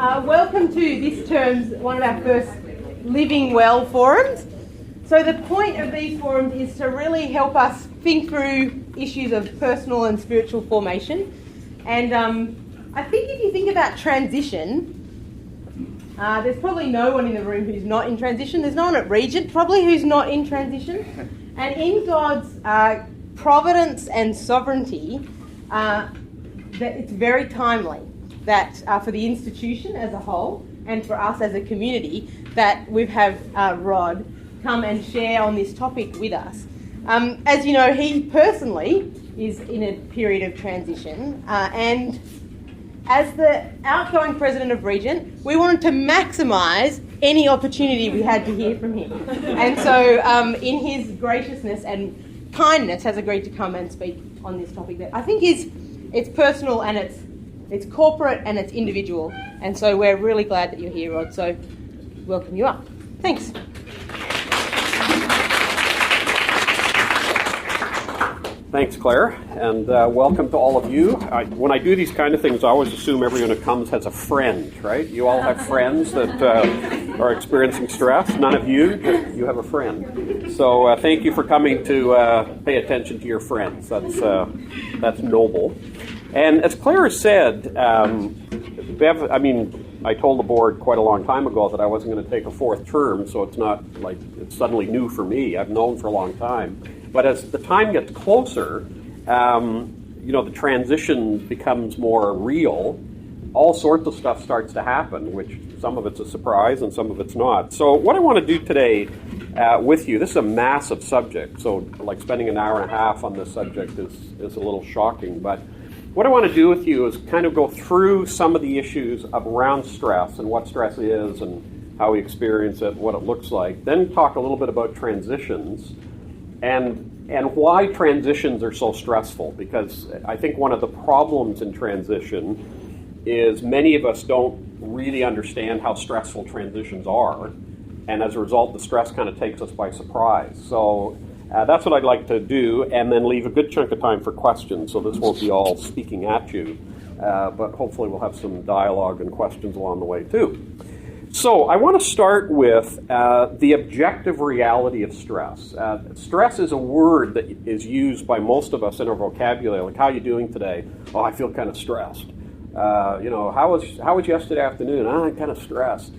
Welcome to this term's one of our first Living Well forums. So the point of these forums is to really help us think through issues of personal and spiritual formation. And I think if you think about transition, there's probably no one in the room who's not in transition. There's no one at Regent probably who's not in transition. And in God's providence and sovereignty, that it's very timely that for the institution as a whole and for us as a community that we have Rod come and share on this topic with us. As you know, he personally is in a period of transition, and as the outgoing president of Regent, we wanted to maximise any opportunity we had to hear from him. And so in his graciousness and kindness has agreed to come and speak on this topic that I think it's personal and it's corporate and it's individual. And so we're really glad that you're here, Rod. So welcome you up. Thanks. Thanks, Claire, and welcome to all of you. When I do these kind of things, I always assume everyone who comes has a friend, right? You all have friends that are experiencing stress. None of you, but you have a friend. So thank you for coming to pay attention to your friends. That's noble. And as Claire said, Bev, I told the board quite a long time ago that I wasn't going to take a fourth term, so it's not like it's suddenly new for me. I've known for a long time. But as the time gets closer, the transition becomes more real. All sorts of stuff starts to happen, which some of it's a surprise and some of it's not. So what I want to do today with you, this is a massive subject, so like spending an hour and a half on this subject is a little shocking, but what I want to do with you is kind of go through some of the issues around stress and what stress is and how we experience it, what it looks like. Then talk a little bit about transitions and why transitions are so stressful. Because I think one of the problems in transition is many of us don't really understand how stressful transitions are. And as a result, the stress kind of takes us by surprise. So that's what I'd like to do, and then leave a good chunk of time for questions, so this won't be all speaking at you, but hopefully we'll have some dialogue and questions along the way too. So I want to start with the objective reality of stress. Stress is a word that is used by most of us in our vocabulary, like, how are you doing today? Oh, I feel kind of stressed. How was yesterday afternoon? I'm kind of stressed.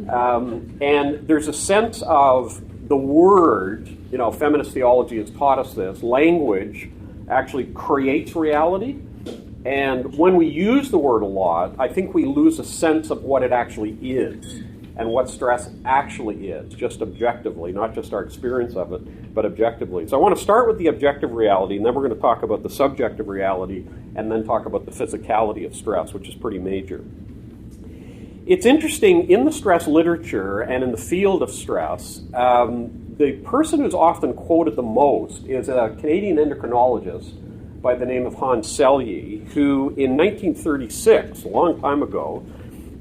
And there's a sense of the word, feminist theology has taught us this, language actually creates reality. And when we use the word a lot, I think we lose a sense of what it actually is and what stress actually is, just objectively, not just our experience of it, but objectively. So I want to start with the objective reality, and then we're going to talk about the subjective reality, and then talk about the physicality of stress, which is pretty major. It's interesting, in the stress literature and in the field of stress, the person who's often quoted the most is a Canadian endocrinologist by the name of Hans Selye, who in 1936, a long time ago,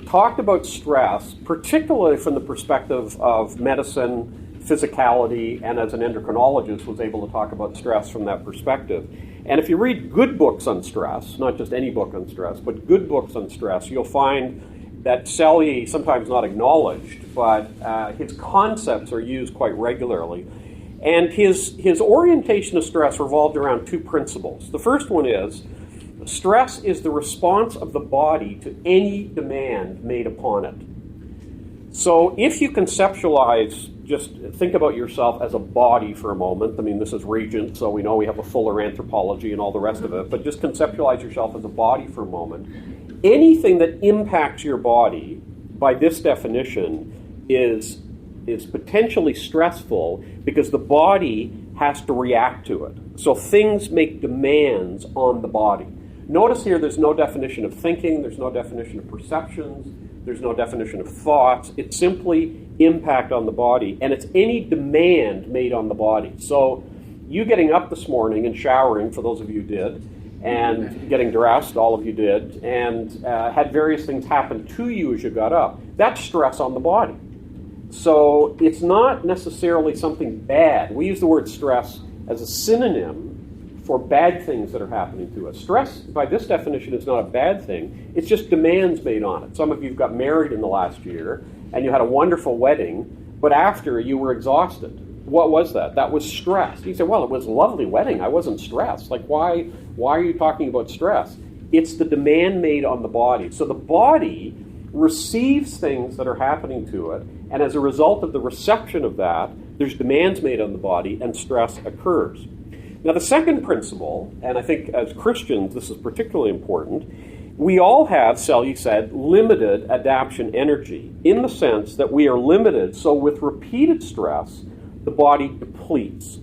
talked about stress, particularly from the perspective of medicine, physicality, and as an endocrinologist was able to talk about stress from that perspective. And if you read good books on stress, not just any book on stress, but good books on stress, you'll find that Selye, sometimes not acknowledged, but his concepts are used quite regularly. And his orientation of stress revolved around two principles. The first one is, stress is the response of the body to any demand made upon it. So if you conceptualize, just think about yourself as a body for a moment. This is Regent, so we know we have a fuller anthropology and all the rest of it, but just conceptualize yourself as a body for a moment. Anything that impacts your body, by this definition, is potentially stressful because the body has to react to it. So things make demands on the body. Notice here there's no definition of thinking, there's no definition of perceptions, there's no definition of thoughts. It's simply impact on the body, and it's any demand made on the body. So you getting up this morning and showering, for those of you who did, and getting dressed, all of you did, and had various things happen to you as you got up, that's stress on the body. So it's not necessarily something bad. We use the word stress as a synonym for bad things that are happening to us. Stress, by this definition, is not a bad thing. It's just demands made on it. Some of you got married in the last year, and you had a wonderful wedding, but after you were exhausted. What was that? That was stress. You say, well, it was a lovely wedding. I wasn't stressed. Like, why are you talking about stress? It's the demand made on the body. So the body receives things that are happening to it, and as a result of the reception of that, there's demands made on the body, and stress occurs. Now, the second principle, and I think as Christians this is particularly important, we all have, Selye said, limited adaptation energy, in the sense that we are limited, so with repeated stress, the body depletes.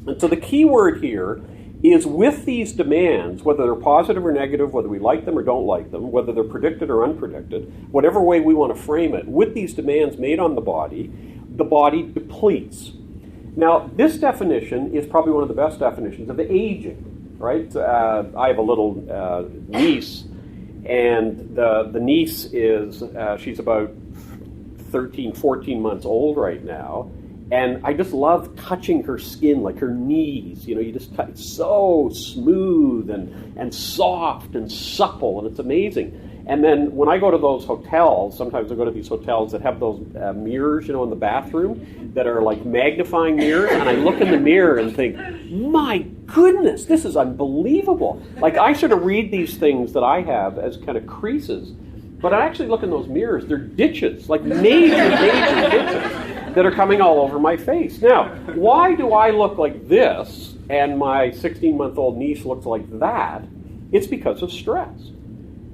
And so the key word here is, with these demands, whether they're positive or negative, whether we like them or don't like them, whether they're predicted or unpredicted, whatever way we want to frame it, with these demands made on the body depletes. Now, this definition is probably one of the best definitions of aging, right? I have a little niece, and the niece is, she's about 13, 14 months old right now, and I just love touching her skin, like her knees. You know, you just touch, it's so smooth and soft and supple, and it's amazing. And then when I go to those hotels, sometimes I go to these hotels that have those mirrors, you know, in the bathroom that are like magnifying mirrors, and I look in the mirror and think, my goodness, this is unbelievable. Like, I sort of read these things that I have as kind of creases, but I actually look in those mirrors, they're ditches, like major ditches that are coming all over my face. Now, why do I look like this and my 16-month-old niece looks like that? It's because of stress.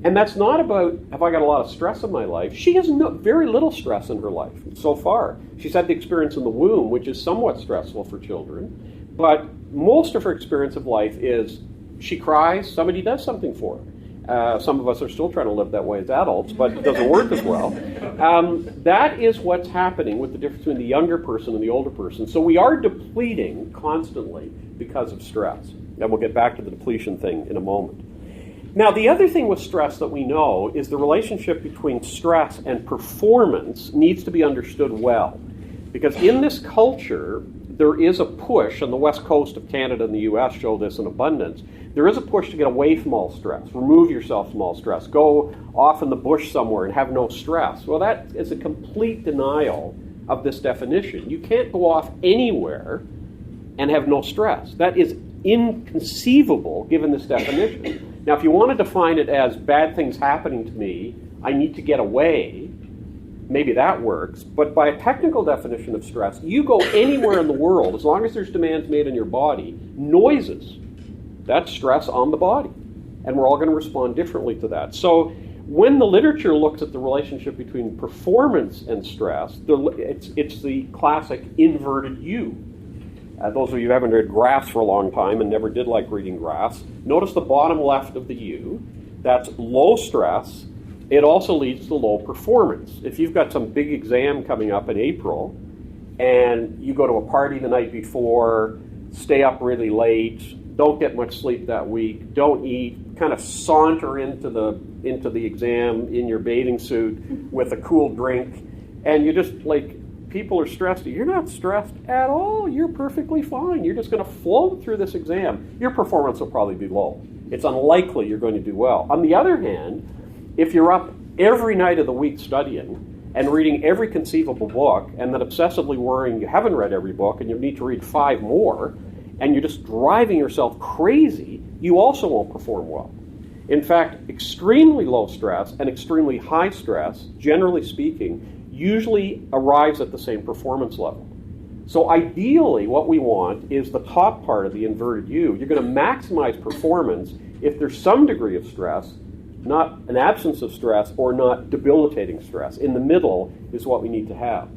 And that's not about, have I got a lot of stress in my life? She has very little stress in her life so far. She's had the experience in the womb, which is somewhat stressful for children. But most of her experience of life is she cries, somebody does something for her. Some of us are still trying to live that way as adults, but it doesn't work as well. That is what's happening with the difference between the younger person and the older person. So we are depleting constantly because of stress. And we'll get back to the depletion thing in a moment. Now, the other thing with stress that we know is the relationship between stress and performance needs to be understood well. Because in this culture, there is a push, and the west coast of Canada and the U.S. show this in abundance, there is a push to get away from all stress, remove yourself from all stress, go off in the bush somewhere and have no stress. Well, that is a complete denial of this definition. You can't go off anywhere and have no stress. That is inconceivable given this definition. Now, if you want to define it as bad things happening to me, I need to get away, maybe that works. But by a technical definition of stress, you go anywhere in the world, as long as there's demands made on your body, noises, that's stress on the body. And we're all going to respond differently to that. So when the literature looks at the relationship between performance and stress, it's the classic inverted U. Those of you who haven't read graphs for a long time and never did like reading graphs, notice the bottom left of the U. That's low stress. It also leads to low performance. If you've got some big exam coming up in April and you go to a party the night before, stay up really late, don't get much sleep that week, don't eat, kind of saunter into the exam in your bathing suit with a cool drink, and you just like, people are stressed. You're not stressed at all. You're perfectly fine. You're just going to float through this exam. Your performance will probably be low. It's unlikely you're going to do well. On the other hand, if you're up every night of the week studying and reading every conceivable book and then obsessively worrying you haven't read every book and you need to read 5 more and you're just driving yourself crazy, you also won't perform well. In fact, extremely low stress and extremely high stress, generally speaking, usually arrives at the same performance level. So ideally, what we want is the top part of the inverted U. You're going to maximize performance if there's some degree of stress, not an absence of stress or not debilitating stress. In the middle is what we need to have.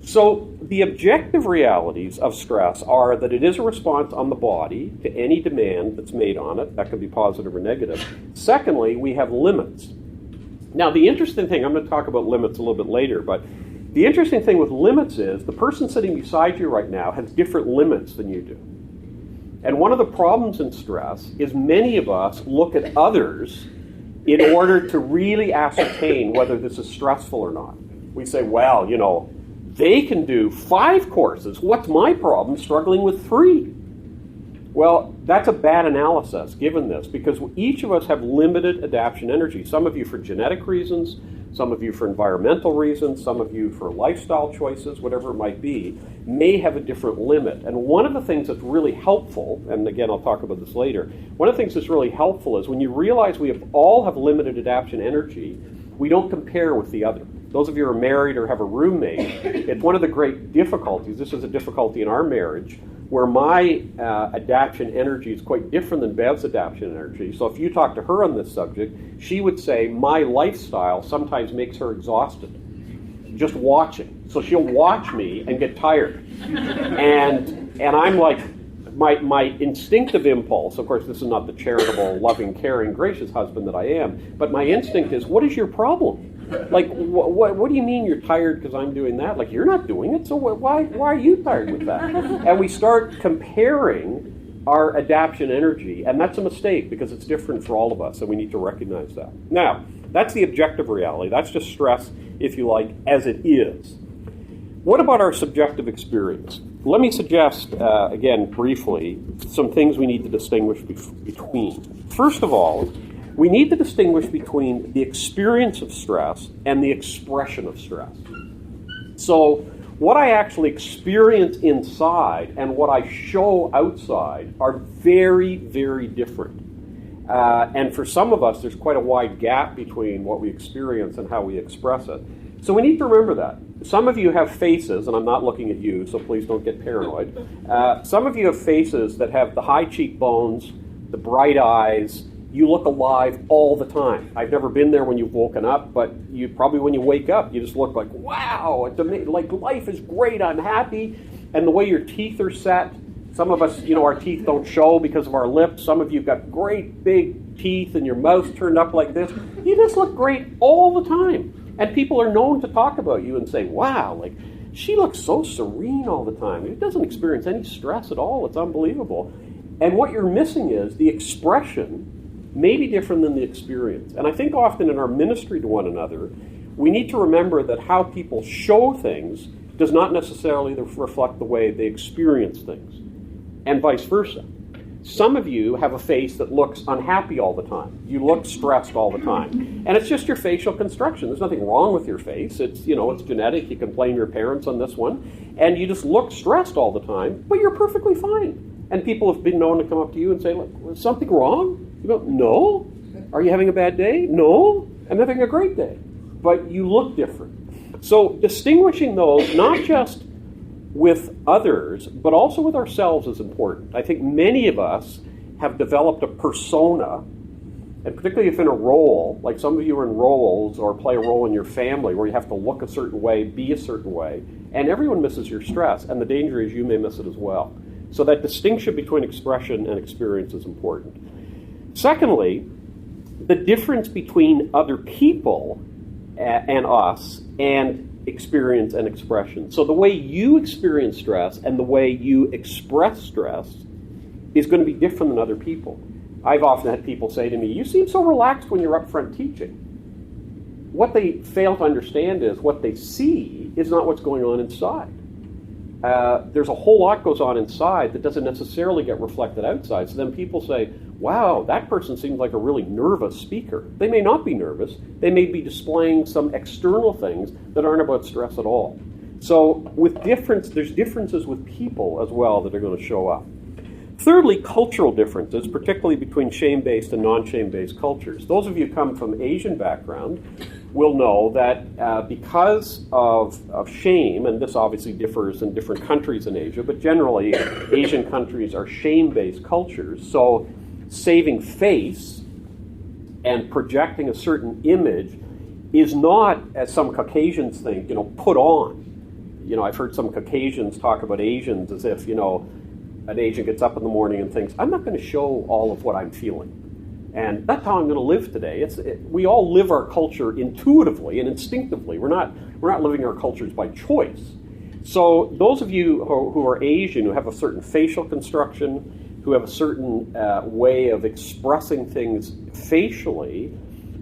So the objective realities of stress are that it is a response on the body to any demand that's made on it. That could be positive or negative. Secondly, we have limits. Now, the interesting thing, I'm going to talk about limits a little bit later, but the interesting thing with limits is the person sitting beside you right now has different limits than you do. And one of the problems in stress is many of us look at others in order to really ascertain whether this is stressful or not. We say, well, you know, they can do 5 courses. What's my problem struggling with 3? Well, that's a bad analysis given this, because each of us have limited adaptation energy. Some of you for genetic reasons, some of you for environmental reasons, some of you for lifestyle choices, whatever it might be, may have a different limit. And one of the things that's really helpful, and again I'll talk about this later, one of the things that's really helpful is when you realize we all have limited adaptation energy, we don't compare with the other. Those of you who are married or have a roommate, it's one of the great difficulties, this is a difficulty in our marriage, where my adaptation energy is quite different than Bev's adaptation energy. So if you talk to her on this subject, she would say my lifestyle sometimes makes her exhausted, just watching. So she'll watch me and get tired. And I'm like, my instinctive impulse, of course this is not the charitable, loving, caring, gracious husband that I am, but my instinct is, what is your problem? Like, what do you mean you're tired because I'm doing that? Like, you're not doing it, so why are you tired with that? And we start comparing our adaptation energy, and that's a mistake because it's different for all of us, and we need to recognize that. Now, that's the objective reality. That's just stress, if you like, as it is. What about our subjective experience? Let me suggest, again, briefly, some things we need to distinguish between. First of all, we need to distinguish between the experience of stress and the expression of stress. So what I actually experience inside and what I show outside are very, very different. And for some of us, there's quite a wide gap between what we experience and how we express it. So we need to remember that. Some of you have faces, and I'm not looking at you, so please don't get paranoid. Some of you have faces that have the high cheekbones, the bright eyes. You look alive all the time. I've never been there when you've woken up, but you probably when you wake up, you just look like, wow, it's amazing. Like, life is great, I'm happy. And the way your teeth are set, some of us, our teeth don't show because of our lips. Some of you have got great big teeth and your mouth turned up like this. You just look great all the time. And people are known to talk about you and say, wow, like, she looks so serene all the time. It doesn't experience any stress at all. It's unbelievable. And what you're missing is the expression may be different than the experience. And I think often in our ministry to one another, we need to remember that how people show things does not necessarily reflect the way they experience things, and vice versa. Some of you have a face that looks unhappy all the time. You look stressed all the time. And it's just your facial construction. There's nothing wrong with your face. It's genetic. You can blame your parents on this one. And you just look stressed all the time, but you're perfectly fine. And people have been known to come up to you and say, look, is something wrong? You go, no. Are you having a bad day? No. I'm having a great day. But you look different. So distinguishing those, not just with others, but also with ourselves is important. I think many of us have developed a persona, and particularly if in a role, like some of you are in roles or play a role in your family where you have to look a certain way, be a certain way, and everyone misses your stress, and the danger is you may miss it as well. So that distinction between expression and experience is important. Secondly, the difference between other people and us and experience and expression. So the way you experience stress and the way you express stress is going to be different than other people. I've often had people say to me, you seem so relaxed when you're up front teaching. What they fail to understand is what they see is not what's going on inside. There's a whole lot goes on inside that doesn't necessarily get reflected outside. So then people say, wow, that person seems like a really nervous speaker. They may not be nervous. They may be displaying some external things that aren't about stress at all. So there's differences with people as well that are going to show up. Thirdly, cultural differences, particularly between shame-based and non-shame-based cultures. Those of you who come from Asian background will know that because of shame, and this obviously differs in different countries in Asia, but generally Asian countries are shame-based cultures. So saving face and projecting a certain image is not, as some Caucasians think, put on. I've heard some Caucasians talk about Asians as if, an Asian gets up in the morning and thinks, I'm not going to show all of what I'm feeling. And that's how I'm going to live today. We all live our culture intuitively and instinctively. We're not living our cultures by choice. So those of you who are Asian, who have a certain facial construction, who have a certain way of expressing things facially,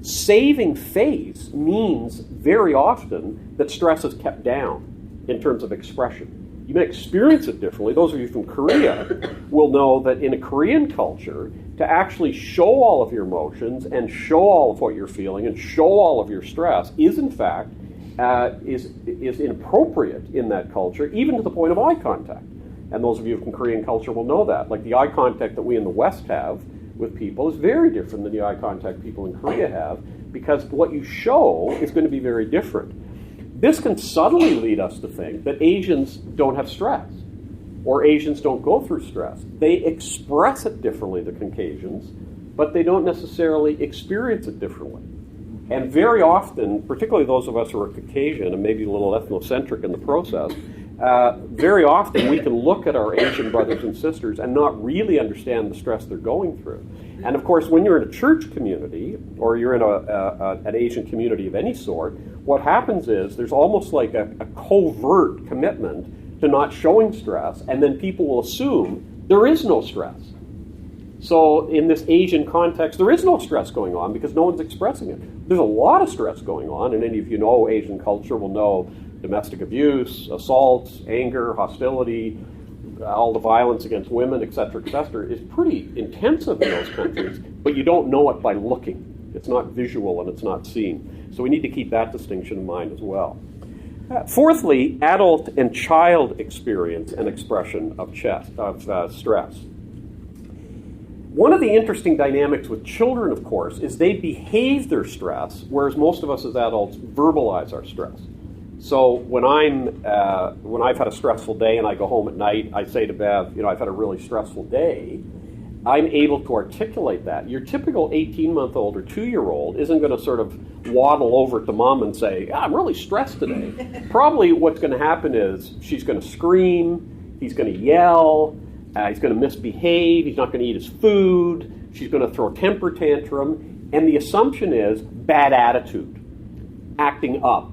saving face means very often that stress is kept down in terms of expression. You may experience it differently. Those of you from Korea will know that in a Korean culture, to actually show all of your emotions and show all of what you're feeling and show all of your stress is in fact is inappropriate in that culture, even to the point of eye contact. And those of you from Korean culture will know that. Like the eye contact that we in the West have with people is very different than the eye contact people in Korea have, because what you show is going to be very different. This can subtly lead us to think that Asians don't have stress, or Asians don't go through stress. They express it differently than Caucasians, but they don't necessarily experience it differently. And very often, particularly those of us who are Caucasian and maybe a little ethnocentric in the process, very often we can look at our Asian brothers and sisters and not really understand the stress they're going through. And of course, when you're in a church community or you're in an Asian community of any sort, what happens is there's almost like a covert commitment to not showing stress, and then people will assume there is no stress. So in this Asian context, there is no stress going on because no one's expressing it. There's a lot of stress going on, and any of you know Asian culture will know domestic abuse, assaults, anger, hostility, all the violence against women, et cetera, is pretty intensive in those countries, but you don't know it by looking. It's not visual and it's not seen. So we need to keep that distinction in mind as well. Fourthly, adult and child experience and expression of stress. One of the interesting dynamics with children, of course, is they behave their stress, whereas most of us as adults verbalize our stress. So when I've had a stressful day and I go home at night, I say to Bev, I've had a really stressful day, I'm able to articulate that. Your typical 18-month-old or 2-year-old isn't going to sort of waddle over to mom and say, I'm really stressed today. Probably what's going to happen is she's going to scream, he's going to yell, he's going to misbehave, he's not going to eat his food, she's going to throw a temper tantrum, and the assumption is bad attitude, acting up,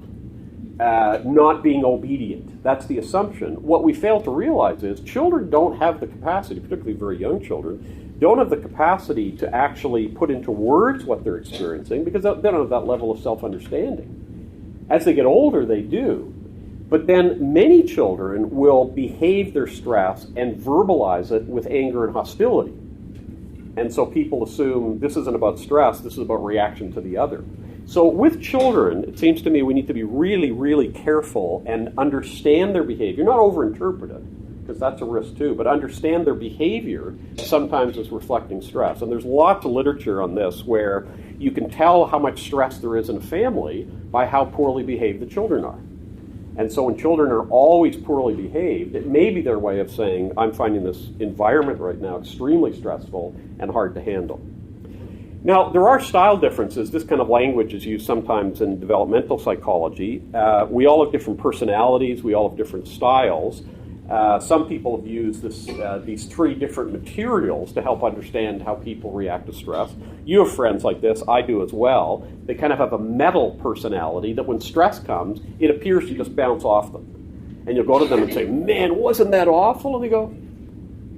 not being obedient. That's the assumption. What we fail to realize is children don't have the capacity, particularly very young children, don't have the capacity to actually put into words what they're experiencing because they don't have that level of self-understanding. As they get older, they do. But then many children will behave their stress and verbalize it with anger and hostility. And so people assume this isn't about stress, this is about reaction to the other. So with children, it seems to me we need to be really, really careful and understand their behavior. Not overinterpret it, because that's a risk too, but understand their behavior sometimes is reflecting stress. And there's lots of literature on this where you can tell how much stress there is in a family by how poorly behaved the children are. And so when children are always poorly behaved, it may be their way of saying, I'm finding this environment right now extremely stressful and hard to handle. Now, there are style differences. This kind of language is used sometimes in developmental psychology. We all have different personalities. We all have different styles. Some people have used these 3 different materials to help understand how people react to stress. You have friends like this. I do as well. They kind of have a metal personality that when stress comes, it appears to just bounce off them. And you'll go to them and say, man, wasn't that awful? And they go,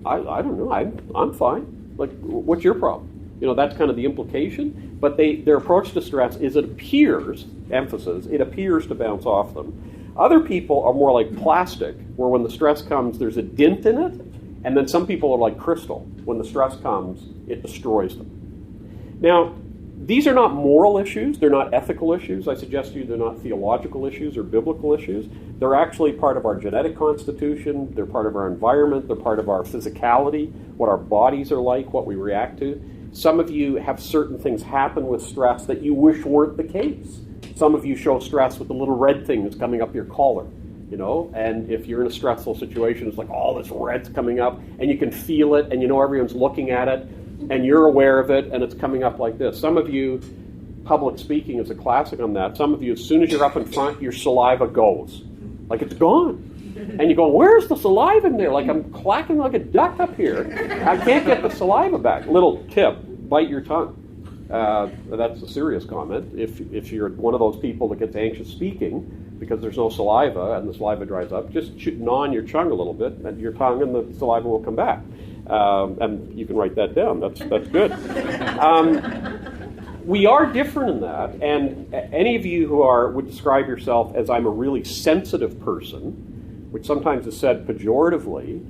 I don't know. I'm fine. Like, what's your problem? That's kind of the implication. But their approach to stress is it appears, emphasis, it appears to bounce off them. Other people are more like plastic, where when the stress comes, there's a dent in it. And then some people are like crystal. When the stress comes, it destroys them. Now, these are not moral issues. They're not ethical issues. I suggest to you they're not theological issues or biblical issues. They're actually part of our genetic constitution. They're part of our environment. They're part of our physicality, what our bodies are like, what we react to. Some of you have certain things happen with stress that you wish weren't the case. Some of you show stress with the little red thing that's coming up your collar, and if you're in a stressful situation, it's like all this red's coming up, and you can feel it, and everyone's looking at it, and you're aware of it, and it's coming up like this. Some of you, public speaking is a classic on that. Some of you, as soon as you're up in front, your saliva goes. Like it's gone. And you go, where's the saliva in there? Like I'm clacking like a duck up here. I can't get the saliva back. Little tip, bite your tongue. That's a serious comment. If you're one of those people that gets anxious speaking because there's no saliva and the saliva dries up, just gnaw on your tongue a little bit, and your tongue and the saliva will come back. And you can write that down. That's good. We are different in that, and any of you who would describe yourself as I'm a really sensitive person, which sometimes is said pejoratively,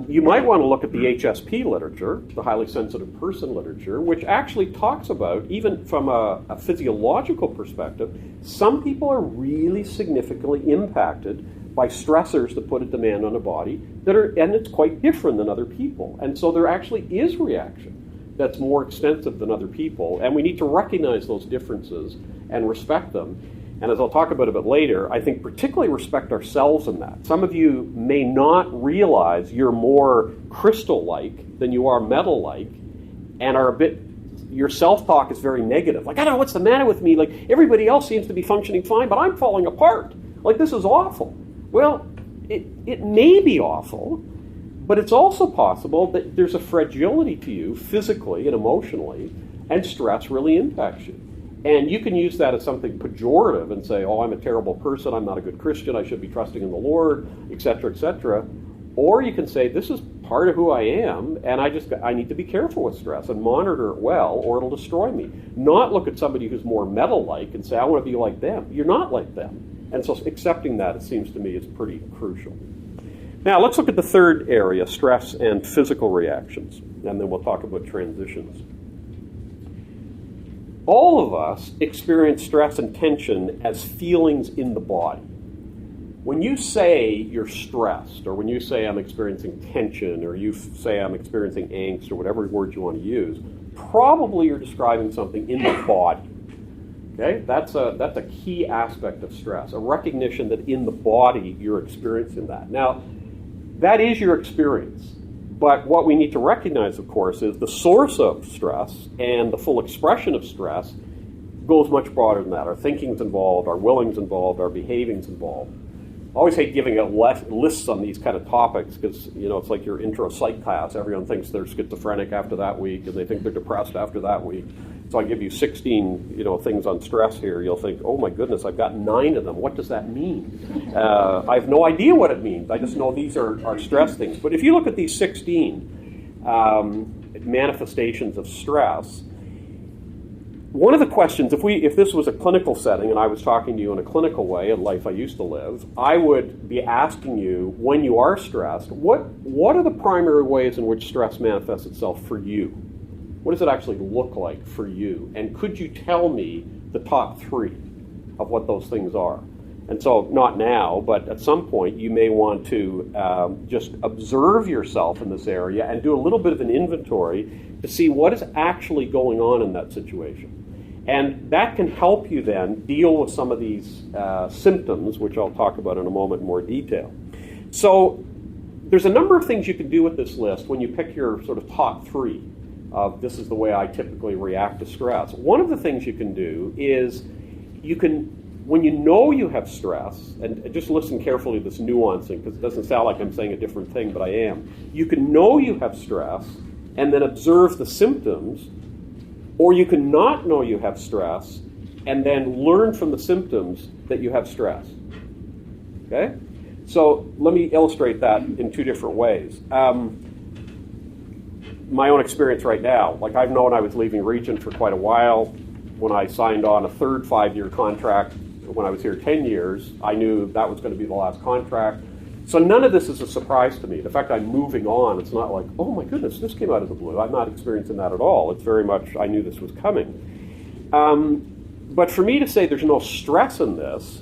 you might want to look at the HSP literature, the highly sensitive person literature, which actually talks about, even from a physiological perspective, some people are really significantly impacted by stressors that put a demand on a body and it's quite different than other people. And so there actually is reaction that's more extensive than other people, and we need to recognize those differences and respect them. And as I'll talk about a bit later, I think particularly respect ourselves in that. Some of you may not realize you're more crystal-like than you are metal-like, and are a bit, your self-talk is very negative. Like, I don't know what's the matter with me. Like, everybody else seems to be functioning fine, but I'm falling apart. Like, this is awful. Well, it may be awful, but it's also possible that there's a fragility to you physically and emotionally, and stress really impacts you. And you can use that as something pejorative and say, oh, I'm a terrible person, I'm not a good Christian, I should be trusting in the Lord, etc., etc. Or you can say, this is part of who I am, and I need to be careful with stress and monitor it well, or it'll destroy me. Not look at somebody who's more metal-like and say, I want to be like them. You're not like them. And so accepting that, it seems to me, is pretty crucial. Now, let's look at the third area, stress and physical reactions, and then we'll talk about transitions. All of us experience stress and tension as feelings in the body. When you say you're stressed, or when you say I'm experiencing tension, or you say I'm experiencing angst, or whatever word you want to use, probably you're describing something in the body. Okay? That's a key aspect of stress, a recognition that in the body you're experiencing that. Now, that is your experience. But what we need to recognize, of course, is the source of stress and the full expression of stress goes much broader than that. Our thinking's involved, our willing's involved, our behaving's involved. I always hate giving out lists on these kind of topics because, it's like your intro psych class. Everyone thinks they're schizophrenic after that week, and they think they're depressed after that week. So I give you 16, things on stress here. You'll think, oh my goodness, I've got 9 of them. What does that mean? I have no idea what it means. I just know these are stress things. But if you look at these 16 manifestations of stress, one of the questions, if this was a clinical setting and I was talking to you in a clinical way, a life I used to live, I would be asking you, when you are stressed, what are the primary ways in which stress manifests itself for you? What does it actually look like for you? And could you tell me the top 3 of what those things are? And so, not now, but at some point, you may want to just observe yourself in this area and do a little bit of an inventory to see what is actually going on in that situation. And that can help you then deal with some of these symptoms, which I'll talk about in a moment in more detail. So, there's a number of things you can do with this list when you pick your sort of top 3. This is the way I typically react to stress. One of the things you can do is when you know you have stress, and just listen carefully to this nuancing because it doesn't sound like I'm saying a different thing, but I am. You can know you have stress and then observe the symptoms, or you can not know you have stress and then learn from the symptoms that you have stress. Okay? So let me illustrate that in 2 different ways. My own experience right now, like I've known I was leaving Regent for quite a while. When I signed on a third 5-year contract, when I was here 10 years, I knew that was going to be the last contract. So none of this is a surprise to me. The fact I'm moving on, it's not like, oh my goodness, this came out of the blue. I'm not experiencing that at all. It's very much, I knew this was coming. But for me to say there's no stress in this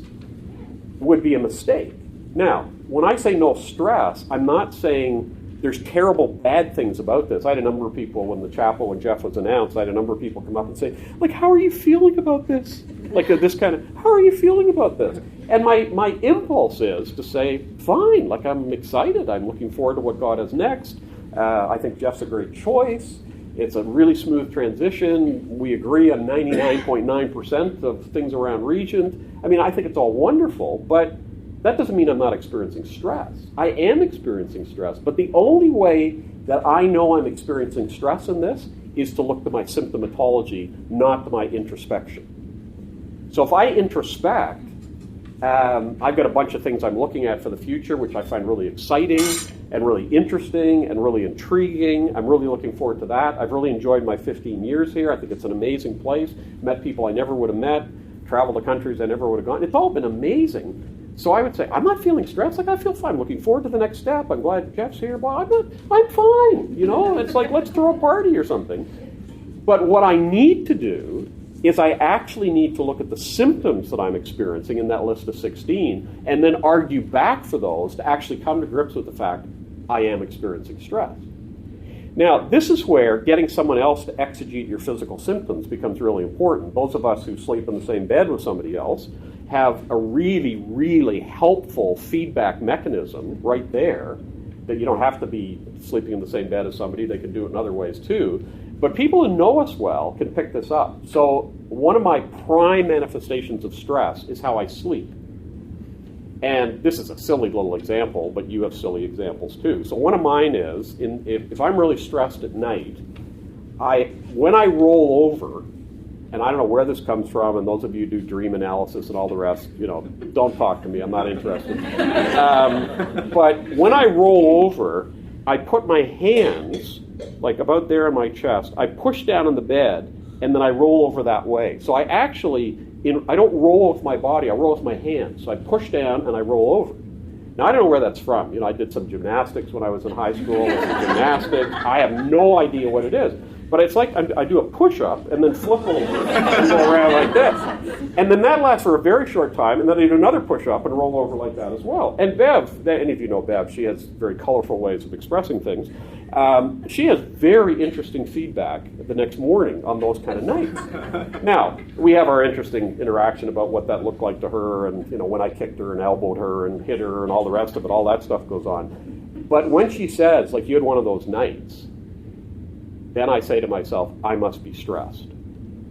would be a mistake. Now, when I say no stress, I'm not saying there's terrible bad things about this. I had a number of people when Jeff was announced, I had a number of people come up and say, like, how are you feeling about this? Like this kind of, how are you feeling about this? And my impulse is to say, fine, like I'm excited. I'm looking forward to what God has next. I think Jeff's a great choice. It's a really smooth transition. We agree on 99.9% of things around Regent. I mean, I think it's all wonderful, but that doesn't mean I'm not experiencing stress. I am experiencing stress, but the only way that I know I'm experiencing stress in this is to look to my symptomatology, not to my introspection. So if I introspect, I've got a bunch of things I'm looking at for the future, which I find really exciting and really interesting and really intriguing. I'm really looking forward to that. I've really enjoyed my 15 years here. I think it's an amazing place. Met people I never would have met, traveled to countries I never would have gone. It's all been amazing. So I would say, I'm not feeling stressed. Like, I feel fine. I'm looking forward to the next step. I'm glad Jeff's here. Well, I'm fine. You know, it's like, let's throw a party or something. But what I need to do is I actually need to look at the symptoms that I'm experiencing in that list of 16 and then argue back for those to actually come to grips with the fact I am experiencing stress. Now, this is where getting someone else to exegete your physical symptoms becomes really important. Those of us who sleep in the same bed with somebody else have a really, really helpful feedback mechanism right there that you don't have to be sleeping in the same bed as somebody. They can do it in other ways too. But people who know us well can pick this up. So one of my prime manifestations of stress is how I sleep. And this is a silly little example, but you have silly examples too. So one of mine is, if I'm really stressed at night, when I roll over, and I don't know where this comes from, and those of you who do dream analysis and all the rest, you know, don't talk to me, I'm not interested. But when I roll over, I put my hands, like about there in my chest, I push down on the bed, and then I roll over that way. So I actually, I don't roll with my body, I roll with my hands. So I push down and I roll over. Now, I don't know where that's from. You know, I did some gymnastics when I was in high school, gymnastics. I have no idea what it is. But it's like I do a push-up and then flip over and go around like this. And then that lasts for a very short time, and then I do another push-up and roll over like that as well. And Bev, any of you know Bev, she has very colorful ways of expressing things. She has very interesting feedback the next morning on those kind of nights. Now, we have our interesting interaction about what that looked like to her, and you know, when I kicked her and elbowed her and hit her and all the rest of it, all that stuff goes on. But when she says, like, you had one of those nights, then I say to myself, I must be stressed.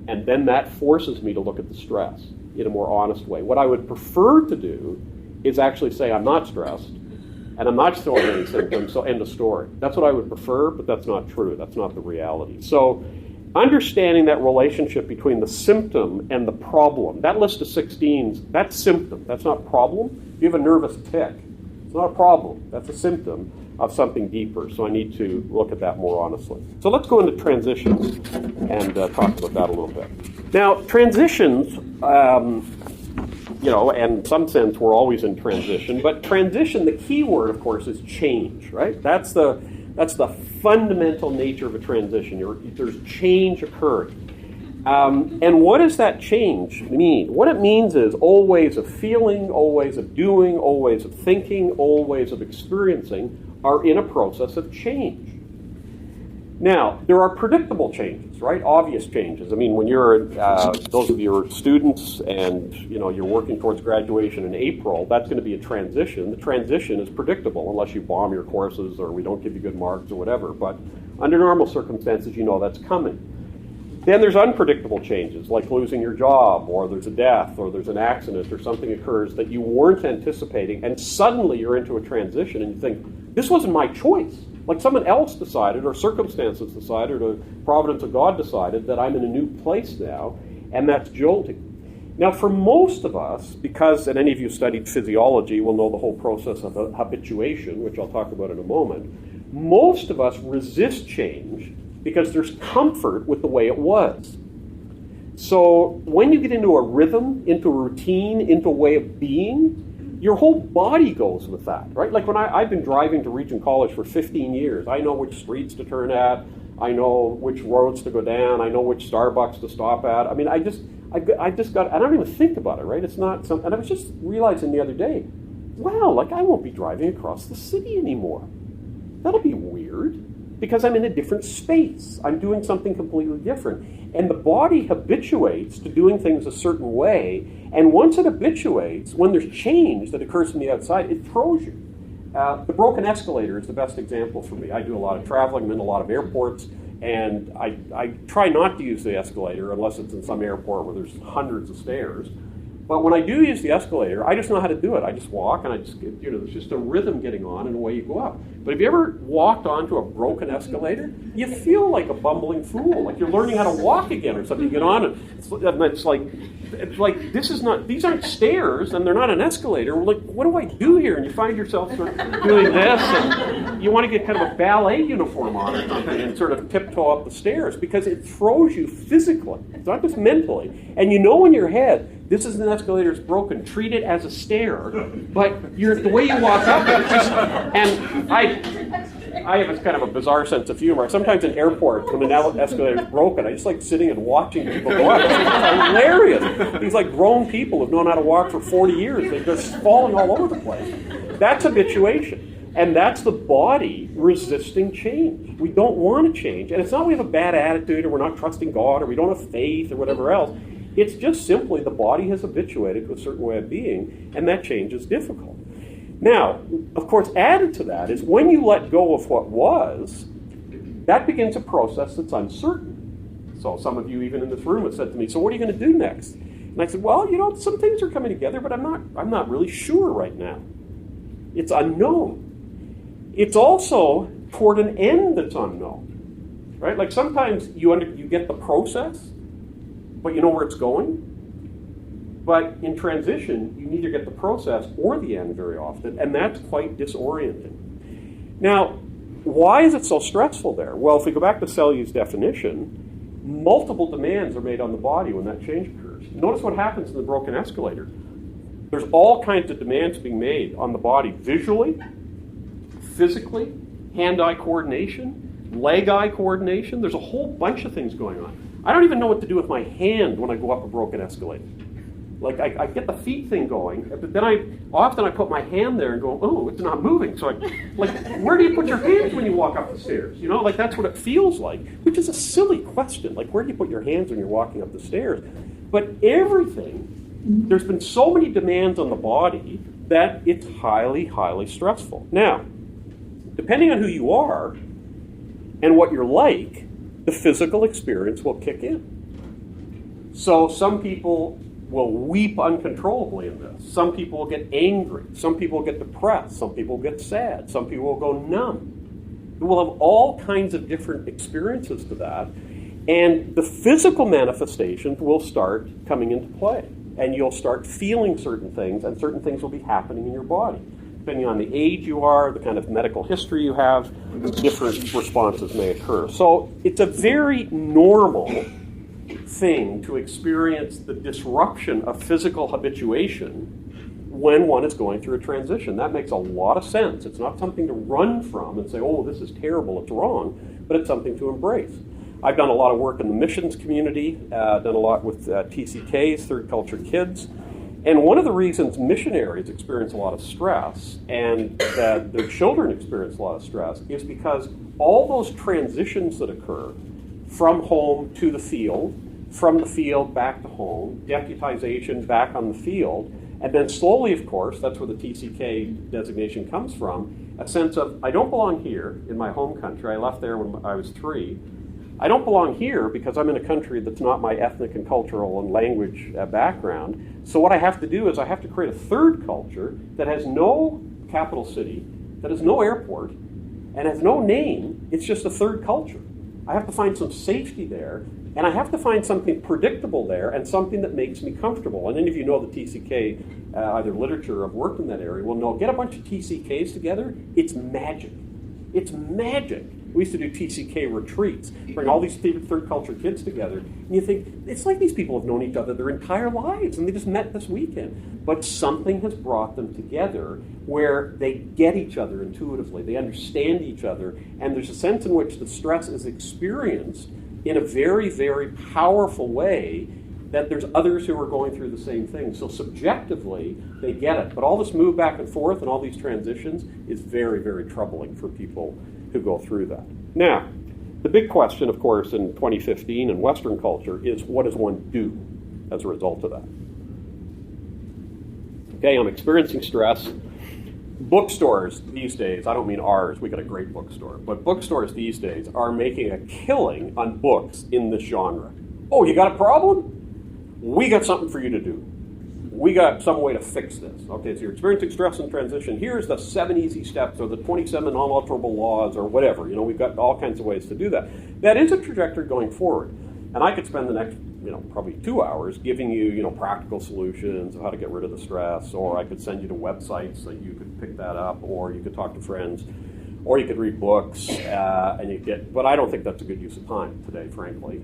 And then that forces me to look at the stress in a more honest way. What I would prefer to do is actually say, I'm not stressed, and I'm not showing any symptoms, so end of story. That's what I would prefer, but that's not true. That's not the reality. So understanding that relationship between the symptom and the problem, that list of 16s, that's symptom. That's not problem. If you have a nervous tick, it's not a problem. That's a symptom of something deeper. So I need to look at that more honestly. So let's go into transitions and talk about that a little bit. Now, transitions, you know, and in some sense we're always in transition, but transition, the key word, of course, is change, right? That's the fundamental nature of a transition. There's change occurring. And what does that change mean? What it means is old ways of feeling, old ways of doing, old ways of thinking, old ways of experiencing are in a process of change. Now, there are predictable changes, right? Obvious changes. I mean, when you're, those of you who are students and, you know, you're working towards graduation in April, that's going to be a transition. The transition is predictable unless you bomb your courses or we don't give you good marks or whatever. But under normal circumstances, you know that's coming. Then there's unpredictable changes, like losing your job, or there's a death, or there's an accident, or something occurs that you weren't anticipating, and suddenly you're into a transition and you think, this wasn't my choice. Like someone else decided, or circumstances decided, or providence of God decided that I'm in a new place now, and that's jolting. Now, for most of us, because, and any of you studied physiology will know the whole process of habituation, which I'll talk about in a moment, most of us resist change because there's comfort with the way it was. So when you get into a rhythm, into a routine, into a way of being, your whole body goes with that, right? Like when I've been driving to Regent College for 15 years, I know which streets to turn at, I know which roads to go down, I know which Starbucks to stop at. I mean, I just got, I don't even think about it, right? It's not something, and I was just realizing the other day, wow, like I won't be driving across the city anymore. That'll be weird. Because I'm in a different space. I'm doing something completely different. And the body habituates to doing things a certain way. And once it habituates, when there's change that occurs from the outside, it throws you. The broken escalator is the best example for me. I do a lot of traveling. I'm in a lot of airports. And I try not to use the escalator unless it's in some airport where there's hundreds of stairs. But when I do use the escalator, I just know how to do it. I just walk, and I just, you know, there's just a rhythm getting on, and away you go up. But have you ever walked onto a broken escalator? You feel like a bumbling fool, like you're learning how to walk again or something. You get on, and it's like this is not, these aren't stairs, and they're not an escalator. We're like, what do I do here? And you find yourself sort of doing this, and you want to get kind of a ballet uniform on or something and sort of tiptoe up the stairs because it throws you physically. It's not just mentally. And you know in your head, This is an escalator is broken. Treat it as a stair, but the way you walk up, it's just, and I have a kind of a bizarre sense of humor. Sometimes in airports, when an escalator is broken, I just like sitting and watching people go up. It's hilarious. These like grown people who've known how to walk for 40 years, they're just falling all over the place. That's habituation. And that's the body resisting change. We don't want to change. And it's not we have a bad attitude or we're not trusting God or we don't have faith or whatever else. It's just simply the body has habituated to a certain way of being, and that change is difficult. Now, of course, added to that is when you let go of what was, that begins a process that's uncertain. So some of you even in this room have said to me, so what are you going to do next? And I said, well, some things are coming together, but I'm not really sure right now. It's unknown. It's also toward an end that's unknown, right? Like sometimes you get the process, but you know where it's going. But in transition, you neither get the process or the end very often, and that's quite disorienting. Now, why is it so stressful there? Well, if we go back to Selye's definition, multiple demands are made on the body when that change occurs. Notice what happens in the broken escalator. There's all kinds of demands being made on the body visually, physically, hand-eye coordination, leg-eye coordination. There's a whole bunch of things going on. I don't even know what to do with my hand when I go up a broken escalator. Like, I get the feet thing going, but then I put my hand there and go, oh, it's not moving. So where do you put your hands when you walk up the stairs? Like that's what it feels like, which is a silly question. Like, where do you put your hands when you're walking up the stairs? But everything, there's been so many demands on the body that it's highly, highly stressful. Now, depending on who you are and what you're like, the physical experience will kick in. So some people will weep uncontrollably in this. Some people will get angry. Some people will get depressed. Some people will get sad. Some people will go numb. We'll have all kinds of different experiences to that. And the physical manifestations will start coming into play. And you'll start feeling certain things, and certain things will be happening in your body. Depending on the age you are, the kind of medical history you have, different responses may occur. So it's a very normal thing to experience the disruption of physical habituation when one is going through a transition. That makes a lot of sense. It's not something to run from and say, oh, this is terrible, it's wrong, but it's something to embrace. I've done a lot of work in the missions community, done a lot with TCKs, Third Culture Kids. And one of the reasons missionaries experience a lot of stress and that their children experience a lot of stress is because all those transitions that occur from home to the field, from the field back to home, deputization back on the field, and then slowly, of course, that's where the TCK designation comes from, a sense of, I don't belong here in my home country. I left there when I was 3. I don't belong here because I'm in a country that's not my ethnic and cultural and language background. So what I have to do is I have to create a third culture that has no capital city, that has no airport, and has no name. It's just a third culture. I have to find some safety there, and I have to find something predictable there and something that makes me comfortable. And any of you know the TCK, either literature or have worked in that area, will know, get a bunch of TCKs together, it's magic. It's magic. We used to do TCK retreats, bring all these third culture kids together, and you think, it's like these people have known each other their entire lives, and they just met this weekend. But something has brought them together where they get each other intuitively, they understand each other, and there's a sense in which the stress is experienced in a very, very powerful way that there's others who are going through the same thing. So subjectively, they get it. But all this move back and forth and all these transitions is very, very troubling for people who go through that. Now, the big question, of course, in 2015 in Western culture is, what does one do as a result of that? Okay, I'm experiencing stress. Bookstores these days, I don't mean ours, we got a great bookstore, but bookstores these days are making a killing on books in this genre. Oh, you got a problem? We got something for you to do. We got some way to fix this. Okay, so you're experiencing stress and transition. Here's the 7 easy steps or the 27 unalterable laws or whatever. We've got all kinds of ways to do that. That is a trajectory going forward. And I could spend the next, probably 2 hours giving you, practical solutions of how to get rid of the stress, or I could send you to websites so you could pick that up, or you could talk to friends. Or you could read books, and you get. But I don't think that's a good use of time today, frankly.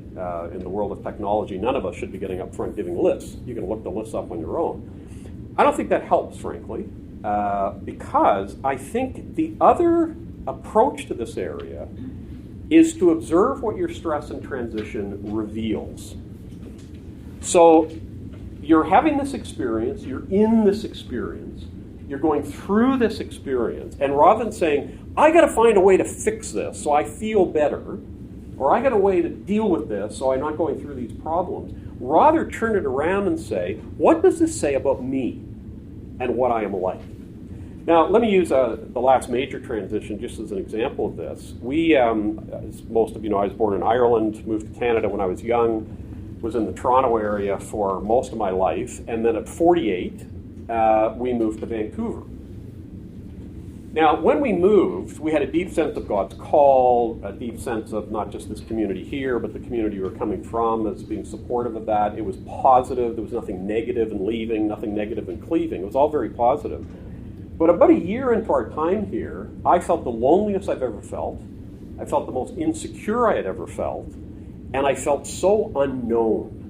In the world of technology, none of us should be getting up front giving lists. You can look the lists up on your own. I don't think that helps, frankly, because I think the other approach to this area is to observe what your stress and transition reveals. So you're having this experience, you're in this experience, you're going through this experience, and rather than saying, I got to find a way to fix this so I feel better, or I got a way to deal with this so I'm not going through these problems, rather turn it around and say, what does this say about me and what I am like? Now, let me use the last major transition just as an example of this. We, as most of you know, I was born in Ireland, moved to Canada when I was young, was in the Toronto area for most of my life, and then at 48, we moved to Vancouver. Now, when we moved, we had a deep sense of God's call, a deep sense of not just this community here, but the community we were coming from as being supportive of that. It was positive. There was nothing negative in leaving, nothing negative in cleaving. It was all very positive. But about a year into our time here, I felt the loneliest I've ever felt. I felt the most insecure I had ever felt. And I felt so unknown.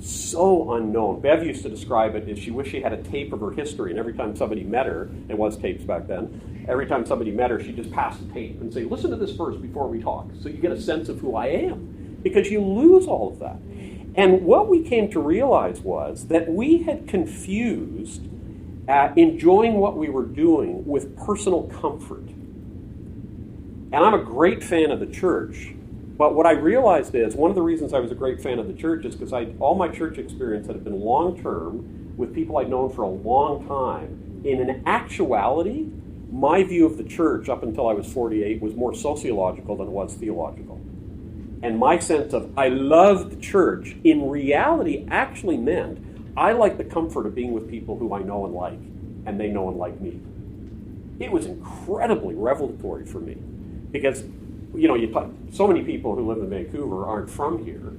So unknown. Bev used to describe it as she wished she had a tape of her history, and every time somebody met her, it was tapes back then, every time somebody met her, she'd just pass the tape and say, listen to this first before we talk, so you get a sense of who I am, because you lose all of that. And what we came to realize was that we had confused enjoying what we were doing with personal comfort. And I'm a great fan of the church. But what I realized is, one of the reasons I was a great fan of the church is because all my church experience had been long-term with people I'd known for a long time. In an actuality, my view of the church up until I was 48 was more sociological than it was theological. And my sense of I love the church in reality actually meant I like the comfort of being with people who I know and like, and they know and like me. It was incredibly revelatory for me because so many people who live in Vancouver aren't from here.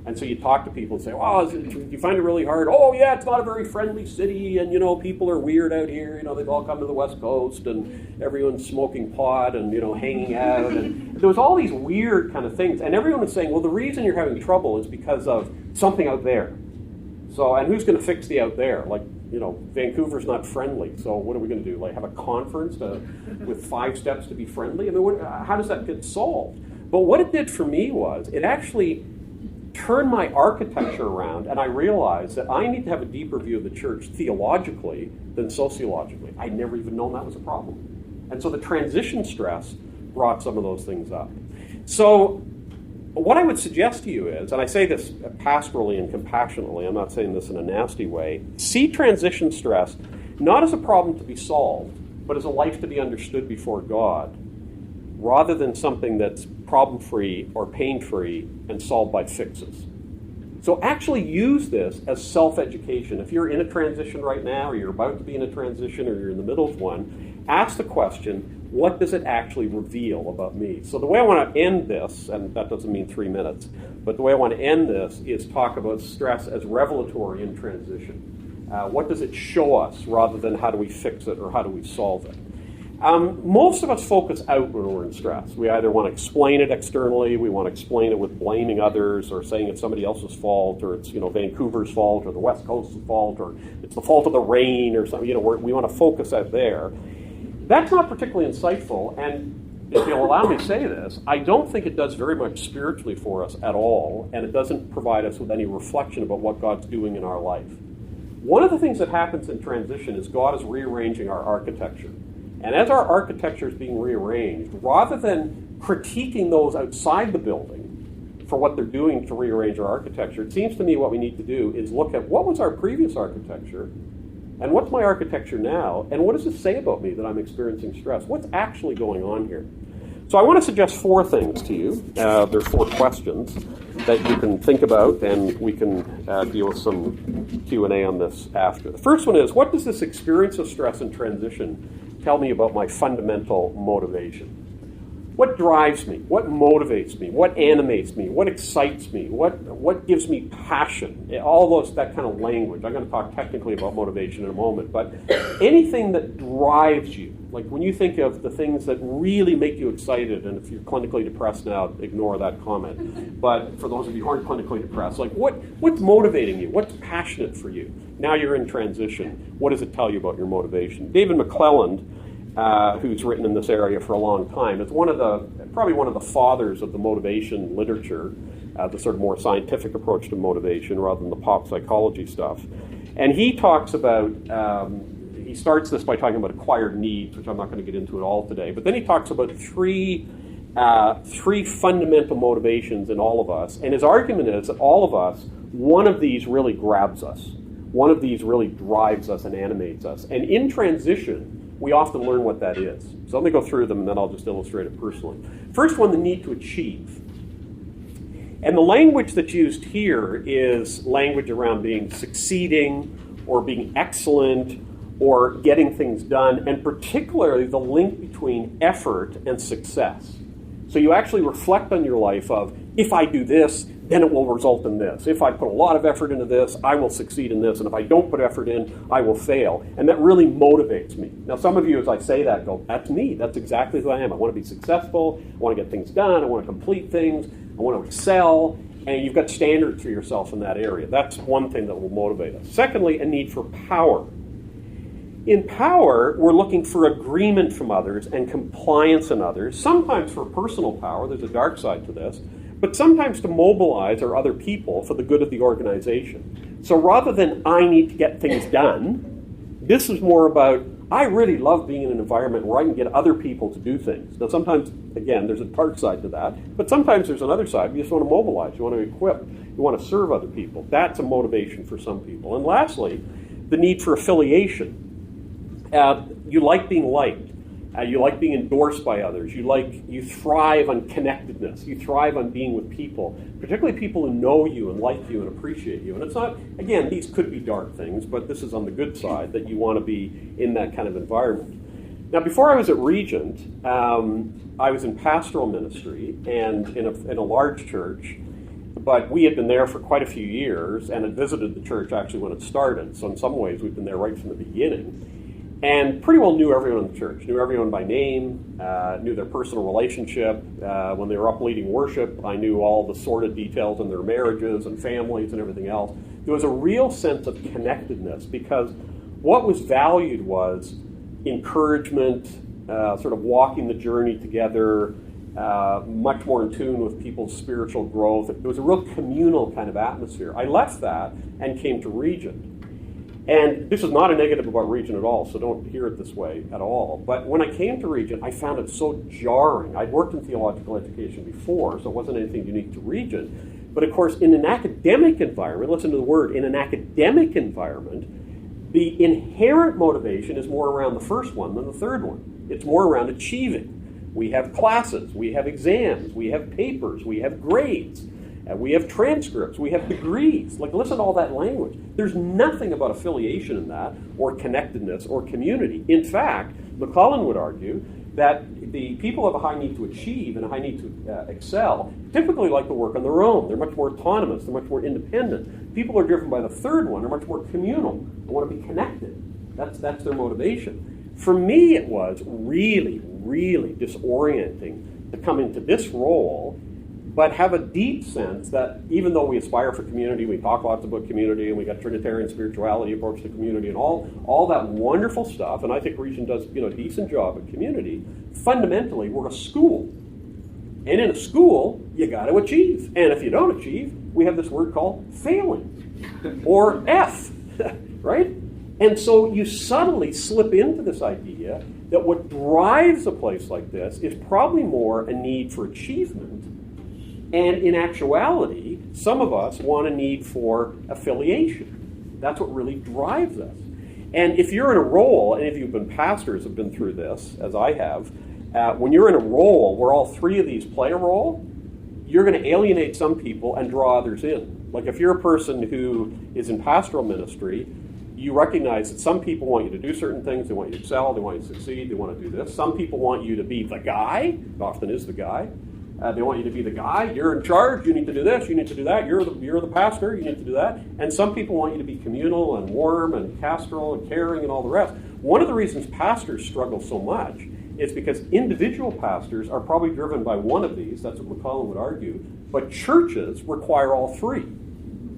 And so you talk to people and say, oh, do you find it really hard? Oh, yeah, it's not a very friendly city, and, people are weird out here. They've all come to the West Coast, and everyone's smoking pot and, hanging out. And there was all these weird kind of things. And everyone was saying, well, the reason you're having trouble is because of something out there. So, and who's going to fix the out there? Vancouver's not friendly, so what are we going to do? Have a conference with 5 steps to be friendly? I mean, how does that get solved? But what it did for me was it actually turned my architecture around, and I realized that I need to have a deeper view of the church theologically than sociologically. I'd never even known that was a problem. And so the transition stress brought some of those things up. So what I would suggest to you is, and I say this pastorally and compassionately, I'm not saying this in a nasty way, see transition stress not as a problem to be solved, but as a life to be understood before God, rather than something that's problem-free or pain-free and solved by fixes. So actually use this as self-education. If you're in a transition right now, or you're about to be in a transition, or you're in the middle of one, ask the question, what does it actually reveal about me? So the way I want to end this, and that doesn't mean 3 minutes, but the way I want to end this is talk about stress as revelatory in transition. What does it show us rather than how do we fix it or how do we solve it? Most of us focus out when we're in stress. We either want to explain it externally, we want to explain it with blaming others or saying it's somebody else's fault, or it's Vancouver's fault or the West Coast's fault, or it's the fault of the rain or something. We want to focus out there. That's not particularly insightful, and if you'll allow me to say this, I don't think it does very much spiritually for us at all, and it doesn't provide us with any reflection about what God's doing in our life. One of the things that happens in transition is God is rearranging our architecture. And as our architecture is being rearranged, rather than critiquing those outside the building for what they're doing to rearrange our architecture, it seems to me what we need to do is look at what was our previous architecture, and what's my architecture now, and what does it say about me that I'm experiencing stress? What's actually going on here? So I want to suggest 4 things to you. There's 4 questions that you can think about, and we can deal with some Q&A on this after. The first one is, what does this experience of stress and transition tell me about my fundamental motivation? What drives me? What motivates me? What animates me? What excites me? What gives me passion? All that kind of language. I'm going to talk technically about motivation in a moment, but anything that drives you, like when you think of the things that really make you excited, and if you're clinically depressed now, ignore that comment. But for those of you who aren't clinically depressed, like what's motivating you? What's passionate for you? Now you're in transition. What does it tell you about your motivation? David McClelland, who's written in this area for a long time, is probably one of the fathers of the motivation literature, the sort of more scientific approach to motivation rather than the pop psychology stuff. And he talks about, he starts this by talking about acquired needs, which I'm not going to get into at all today, but then he talks about three fundamental motivations in all of us. And his argument is that all of us, one of these really grabs us. One of these really drives us and animates us. And in transition, we often learn what that is. So let me go through them, and then I'll just illustrate it personally. First one, the need to achieve. And the language that's used here is language around being succeeding or being excellent or getting things done, and particularly the link between effort and success. So you actually reflect on your life of, if I do this, then it will result in this. If I put a lot of effort into this, I will succeed in this. And if I don't put effort in, I will fail. And that really motivates me. Now, some of you, as I say that, go, that's me. That's exactly who I am. I want to be successful. I want to get things done. I want to complete things. I want to excel. And you've got standards for yourself in that area. That's one thing that will motivate us. Secondly, a need for power. In power, we're looking for agreement from others and compliance in others, sometimes for personal power. There's a dark side to this. But sometimes to mobilize our other people for the good of the organization. So rather than I need to get things done, this is more about I really love being in an environment where I can get other people to do things. Now sometimes, again, there's a dark side to that, but sometimes there's another side. You just want to mobilize, you want to equip, you want to serve other people. That's a motivation for some people. And lastly, the need for affiliation. You like being liked. You like being endorsed by others. You thrive on connectedness. You thrive on being with people, particularly people who know you and like you and appreciate you. And it's not, again, these could be dark things, but this is on the good side, that you want to be in that kind of environment. Now, before I was at Regent, I was in pastoral ministry and in a large church, but we had been there for quite a few years and had visited the church actually when it started. So in some ways, we've been there right from the beginning. And pretty well knew everyone in the church, knew everyone by name, knew their personal relationship. When they were up leading worship, I knew all the sordid details in their marriages and families and everything else. There was a real sense of connectedness because what was valued was encouragement, sort of walking the journey together, much more in tune with people's spiritual growth. There was a real communal kind of atmosphere. I left that and came to Regent. And this is not a negative about Regent at all, so don't hear it this way at all. But when I came to Regent, I found it so jarring. I'd worked in theological education before, so it wasn't anything unique to Regent. But of course, in an academic environment, listen to the word, in an academic environment, the inherent motivation is more around the first one than the third one. It's more around achieving. We have classes, we have exams, we have papers, we have grades. We have transcripts, we have degrees. Like, listen to all that language. There's nothing about affiliation in that, or connectedness, or community. In fact, McClelland would argue that the people who have a high need to achieve and a high need to excel typically like to work on their own. They're much more autonomous, they're much more independent. People who are driven by the third one are much more communal. They want to be connected. That's their motivation. For me, it was really, really disorienting to come into this role, but have a deep sense that even though we aspire for community, we talk lots about community, and we got Trinitarian spirituality approach to community, and all that wonderful stuff, and I think Regent does a decent job at community. Fundamentally, we're a school, and in a school, you got to achieve, and if you don't achieve, we have this word called failing, or F, right? And so you subtly slip into this idea that what drives a place like this is probably more a need for achievement. And in actuality, some of us want a need for affiliation. That's what really drives us. And if you're in a role, and if you've been pastors have been through this, as I have, when you're in a role where all three of these play a role, you're going to alienate some people and draw others in. Like if you're a person who is in pastoral ministry, you recognize that some people want you to do certain things. They want you to excel. They want you to succeed. They want to do this. Some people want you to be the guy. It often is the guy. They want you to be the guy. You're in charge. You need to do this. You need to do that. You're the pastor. You need to do that. And some people want you to be communal and warm and pastoral and caring and all the rest. One of the reasons pastors struggle so much is because individual pastors are probably driven by one of these. That's what McCollum would argue. But churches require all three.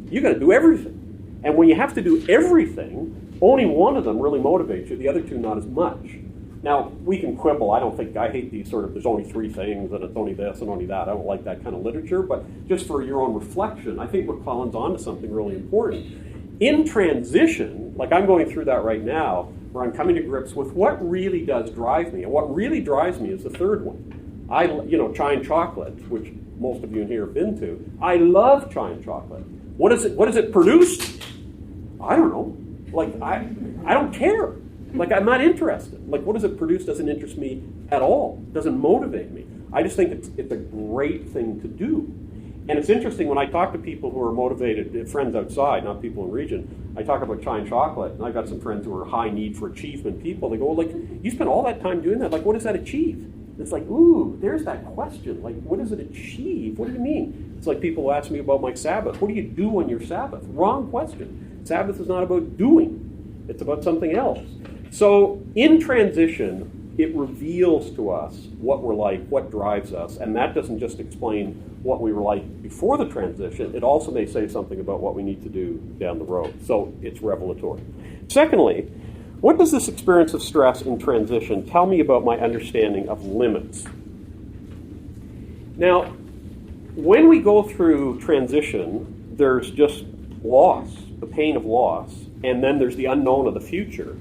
You got to do everything. And when you have to do everything, only one of them really motivates you. The other two not as much. Now, we can quibble. I hate these sort of, there's only three things, and it's only this and only that. I don't like that kind of literature, but just for your own reflection, I think McCollin's onto something really important. In transition, like I'm going through that right now, where I'm coming to grips with what really does drive me. And what really drives me is the third one. Chai and chocolate, which most of you in here have been to. I love chai and chocolate. What does it produce? I don't know. Like, I don't care. Like, I'm not interested. Like, what does it produce doesn't interest me at all. Doesn't motivate me. I just think it's a great thing to do. And it's interesting when I talk to people who are motivated, friends outside, not people in region, I talk about chai and chocolate, and I've got some friends who are high need for achievement people. They go, like, you spend all that time doing that. Like, what does that achieve? It's like, ooh, there's that question. Like, what does it achieve? What do you mean? It's like people who ask me about my Sabbath. What do you do on your Sabbath? Wrong question. Sabbath is not about doing. It's about something else. So in transition, it reveals to us what we're like, what drives us, and that doesn't just explain what we were like before the transition. It also may say something about what we need to do down the road. So it's revelatory. Secondly, what does this experience of stress in transition tell me about my understanding of limits? Now, when we go through transition, there's just loss, the pain of loss, and then there's the unknown of the future.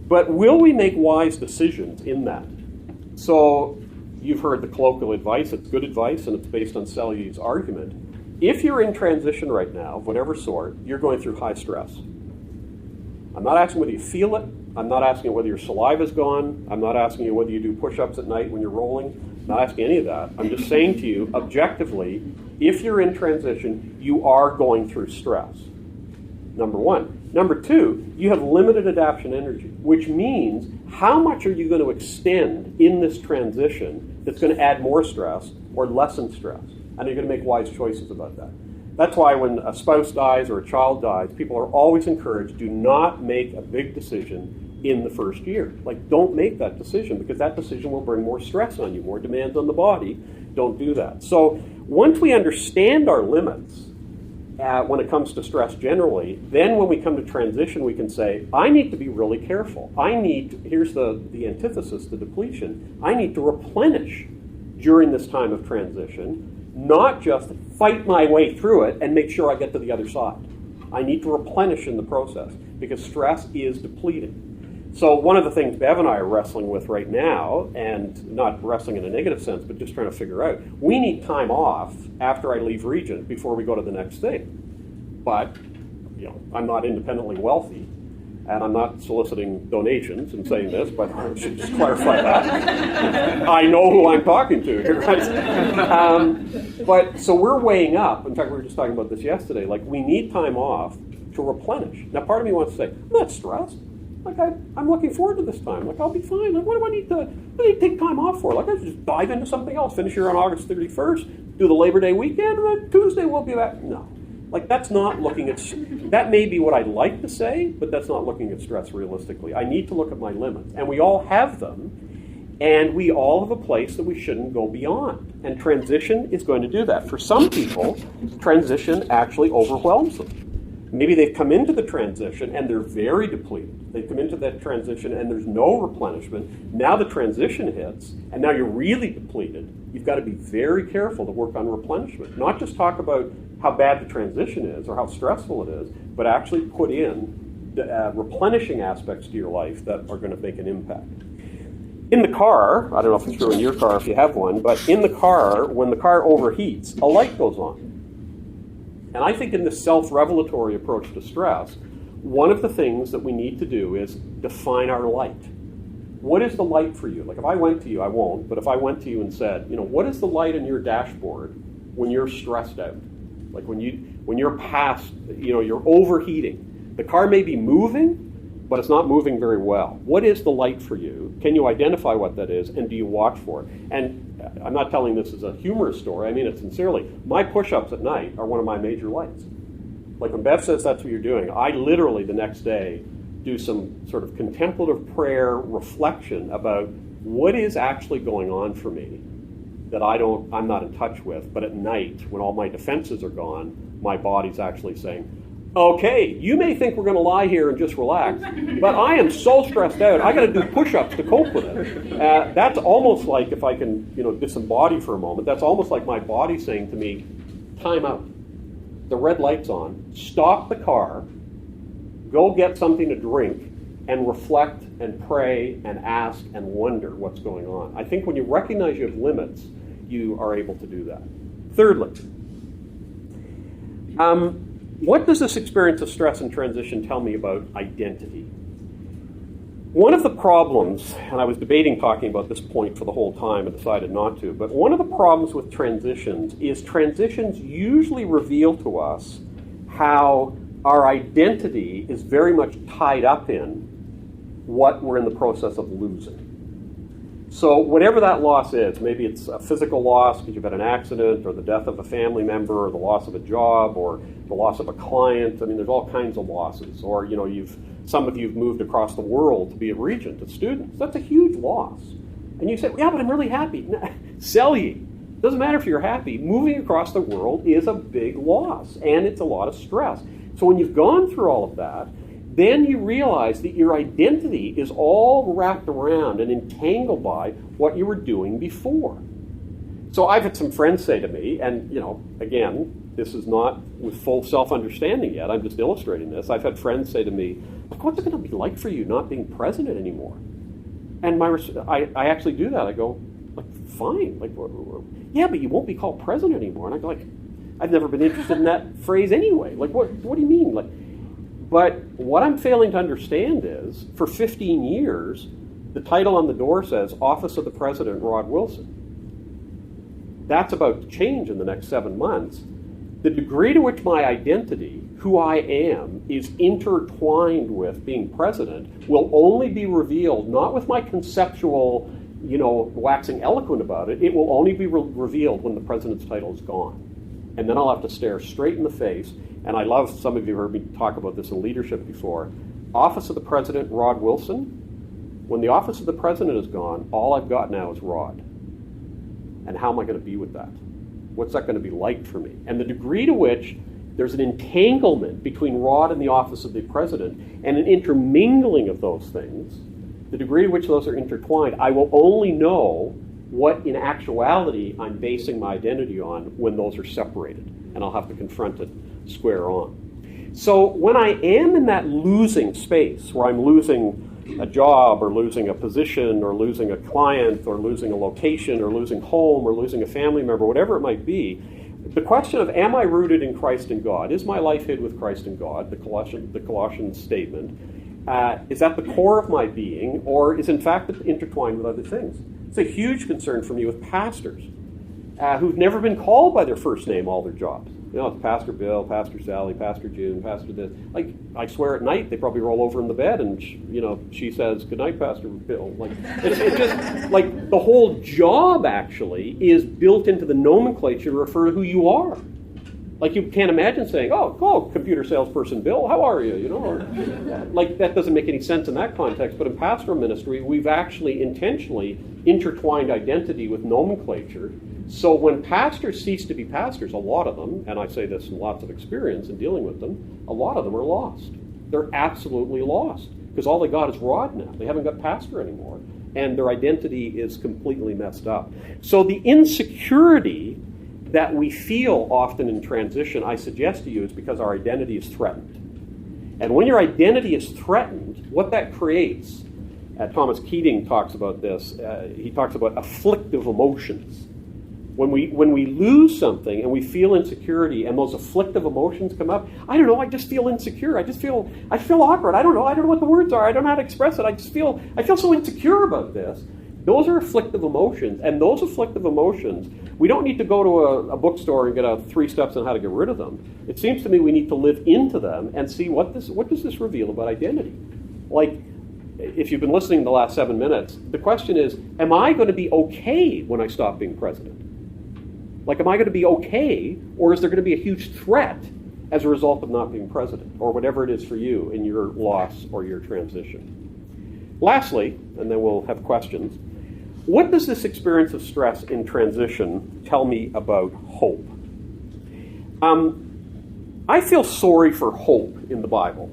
But will we make wise decisions in that? So you've heard the colloquial advice. It's good advice, and it's based on Selye's argument. If you're in transition right now, of whatever sort, you're going through high stress. I'm not asking whether you feel it. I'm not asking whether your saliva's gone. I'm not asking you whether you do push-ups at night when you're rolling. I'm not asking any of that. I'm just saying to you, objectively, if you're in transition, you are going through stress. Number one. Number two, you have limited adaptation energy, which means how much are you going to extend in this transition that's going to add more stress or lessen stress? And you're going to make wise choices about that. That's why when a spouse dies or a child dies, people are always encouraged, do not make a big decision in the first year. Like, don't make that decision, because that decision will bring more stress on you, more demands on the body. Don't do that. So once we understand our limits, when it comes to stress generally, then when we come to transition, we can say, I need to be really careful. Here's the antithesis to depletion, I need to replenish during this time of transition, not just fight my way through it and make sure I get to the other side. I need to replenish in the process, because stress is depleting. So one of the things Bev and I are wrestling with right now, and not wrestling in a negative sense, but just trying to figure out, we need time off after I leave Regent before we go to the next thing. But, I'm not independently wealthy, and I'm not soliciting donations and saying this, but I should just clarify that. I know who I'm talking to here, right? But so we're weighing up. In fact, we were just talking about this yesterday. Like, we need time off to replenish. Now, part of me wants to say, I'm not stressed. Like, I'm looking forward to this time. Like, I'll be fine. Like, what do I need to take time off for? Like, I just dive into something else. Finish here on August 31st. Do the Labor Day weekend, and then Tuesday we'll be back. No. Like, that's not looking at... That may be what I'd like to say, but that's not looking at stress realistically. I need to look at my limits. And we all have them, and we all have a place that we shouldn't go beyond. And transition is going to do that. For some people, transition actually overwhelms them. Maybe they've come into the transition and they're very depleted. They've come into that transition and there's no replenishment. Now the transition hits, and now you're really depleted. You've got to be very careful to work on replenishment. Not just talk about how bad the transition is or how stressful it is, but actually put in the replenishing aspects to your life that are going to make an impact. In the car, I don't know if it's true in your car if you have one, but in the car, when the car overheats, a light goes on. And I think in this self-revelatory approach to stress, one of the things that we need to do is define our light. What is the light for you? Like, if I went to you, I won't, but if I went to you and said, what is the light in your dashboard when you're stressed out? Like when you're past, you're overheating. The car may be moving, but it's not moving very well. What is the light for you? Can you identify what that is, and do you watch for it? And I'm not telling this as a humorous story, I mean it sincerely. My push-ups at night are one of my major lights. Like when Bev says that's what you're doing, I literally the next day do some sort of contemplative prayer reflection about what is actually going on for me that I'm not in touch with, but at night, when all my defenses are gone, my body's actually saying, okay, you may think we're going to lie here and just relax, but I am so stressed out, I got to do push-ups to cope with it. That's almost like, if I can, disembody for a moment, that's almost like my body saying to me, time out. The red light's on. Stop the car, go get something to drink, and reflect and pray and ask and wonder what's going on. I think when you recognize you have limits, you are able to do that. Thirdly, what does this experience of stress and transition tell me about identity? One of the problems, and I was debating talking about this point for the whole time and decided not to, but one of the problems with transitions is transitions usually reveal to us how our identity is very much tied up in what we're in the process of losing. So whatever that loss is, maybe it's a physical loss because you've had an accident, or the death of a family member, or the loss of a job, or the loss of a client. I mean, there's all kinds of losses. Or, some of you have moved across the world to be a regent of students. That's a huge loss. And you say, yeah, but I'm really happy. Sell ye. Doesn't matter if you're happy. Moving across the world is a big loss, and it's a lot of stress. So when you've gone through all of that, then you realize that your identity is all wrapped around and entangled by what you were doing before. So I've had some friends say to me, and again, this is not with full self-understanding yet, I'm just illustrating this. I've had friends say to me, what's it going to be like for you not being president anymore? And I actually do that. I go, fine. Yeah, but you won't be called president anymore. And I go, I've never been interested in that phrase anyway. What do you mean? But what I'm failing to understand is, for 15 years, the title on the door says, Office of the President, Rod Wilson. That's about to change in the next 7 months. The degree to which my identity, who I am, is intertwined with being president will only be revealed, not with my conceptual, waxing eloquent about it. It will only be revealed when the president's title is gone. And then I'll have to stare straight in the face. And I love, some of you heard me talk about this in leadership before. Office of the President, Rod Wilson. When the Office of the President is gone, all I've got now is Rod. And how am I going to be with that? What's that going to be like for me? And the degree to which there's an entanglement between Rod and the Office of the President and an intermingling of those things, the degree to which those are intertwined, I will only know what in actuality I'm basing my identity on when those are separated. And I'll have to confront it square on. So when I am in that losing space, where I'm losing a job, or losing a position, or losing a client, or losing a location, or losing home, or losing a family member, whatever it might be, the question of, am I rooted in Christ and God? Is my life hid with Christ and God? The Colossians statement. Is that the core of my being, or is in fact intertwined with other things? It's a huge concern for me with pastors who've never been called by their first name all their jobs. It's Pastor Bill, Pastor Sally, Pastor June, Pastor this. I swear at night they probably roll over in the bed and she says, "Good night, Pastor Bill." It's just the whole job actually is built into the nomenclature to refer to who you are. You can't imagine saying, "Oh, computer salesperson Bill, how are you?" That doesn't make any sense in that context. But in pastoral ministry, we've actually intentionally intertwined identity with nomenclature. So when pastors cease to be pastors, a lot of them, and I say this in lots of experience in dealing with them, a lot of them are lost. They're absolutely lost because all they got is Rod now. They haven't got pastor anymore, and their identity is completely messed up. So the insecurity that we feel often in transition, I suggest to you, is because our identity is threatened. And when your identity is threatened, what that creates, Thomas Keating talks about this, he talks about afflictive emotions. When we lose something and we feel insecurity and those afflictive emotions come up, I don't know, I just feel insecure. I feel awkward. I don't know what the words are. I don't know how to express it. I feel so insecure about this. Those are afflictive emotions, and those afflictive emotions, we don't need to go to a bookstore and get 3 steps on how to get rid of them. It seems to me we need to live into them and see what does this reveal about identity. Like, if you've been listening the last 7 minutes, the question is, am I going to be okay when I stop being president? Like, am I going to be okay, or is there going to be a huge threat as a result of not being president, or whatever it is for you in your loss or your transition? Lastly, and then we'll have questions, what does this experience of stress in transition tell me about hope? I feel sorry for hope in the Bible,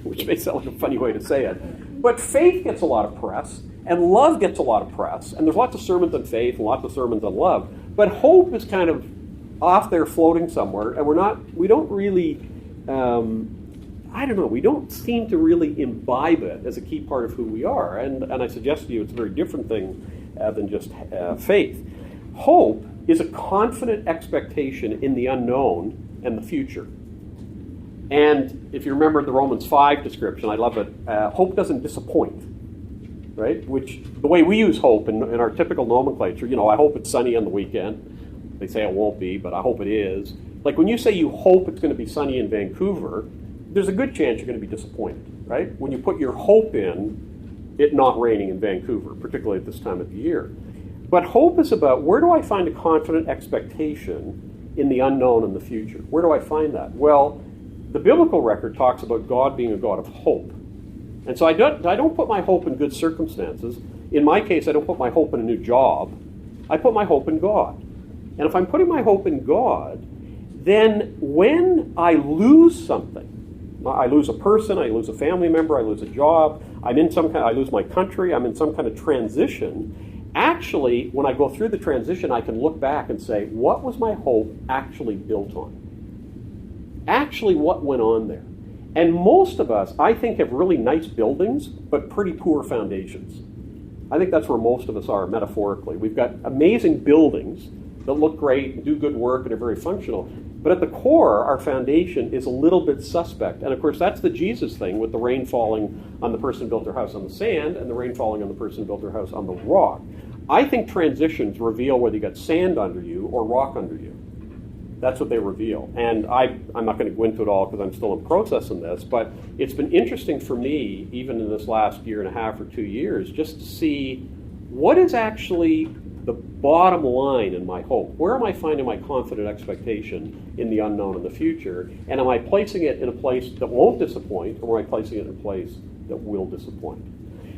which may sound like a funny way to say it, but faith gets a lot of press, and love gets a lot of press, and there's lots of sermons on faith and lots of sermons on love, but hope is kind of off there floating somewhere, and we don't really, we don't seem to really imbibe it as a key part of who we are, and I suggest to you it's a very different thing than just faith. Hope is a confident expectation in the unknown and the future. And if you remember the Romans 5 description, I love it, hope doesn't disappoint, right? Which, the way we use hope in our typical nomenclature, I hope it's sunny on the weekend. They say it won't be, but I hope it is. Like when you say you hope it's going to be sunny in Vancouver, there's a good chance you're going to be disappointed, right? When you put your hope in it not raining in Vancouver, particularly at this time of the year. But hope is about, where do I find a confident expectation in the unknown and the future? Where do I find that? Well, the biblical record talks about God being a God of hope. And so I don't put my hope in good circumstances. In my case, I don't put my hope in a new job. I put my hope in God. And if I'm putting my hope in God, then when I lose something, I lose a person, I lose a family member, I lose a job, I lose my country, I'm in some kind of transition, actually, when I go through the transition, I can look back and say, what was my hope actually built on? Actually, what went on there? And most of us, I think, have really nice buildings, but pretty poor foundations. I think that's where most of us are, metaphorically. We've got amazing buildings that look great and do good work and are very functional. But at the core, our foundation is a little bit suspect. And of course, that's the Jesus thing, with the rain falling on the person who built their house on the sand and the rain falling on the person who built their house on the rock. I think transitions reveal whether you got sand under you or rock under you. That's what they reveal. And I'm not going to go into it all because I'm still in process in this, but it's been interesting for me, even in this last year and a half or 2 years, just to see what is actually the bottom line in my hope. Where am I finding my confident expectation in the unknown and the future? And am I placing it in a place that won't disappoint, or am I placing it in a place that will disappoint?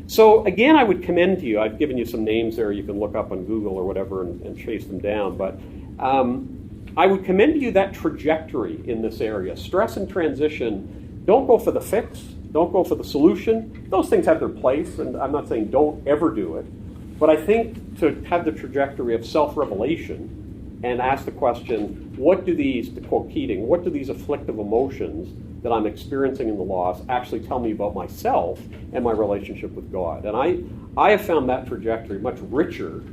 So again, I would commend to you, I've given you some names there you can look up on Google or whatever and chase them down, but I would commend to you that trajectory in this area. Stress and transition, don't go for the fix, don't go for the solution. Those things have their place, and I'm not saying don't ever do it, but I think to have the trajectory of self-revelation and ask the question, what do these, to quote Keating, what do these afflictive emotions that I'm experiencing in the loss actually tell me about myself and my relationship with God? And I have found that trajectory much richer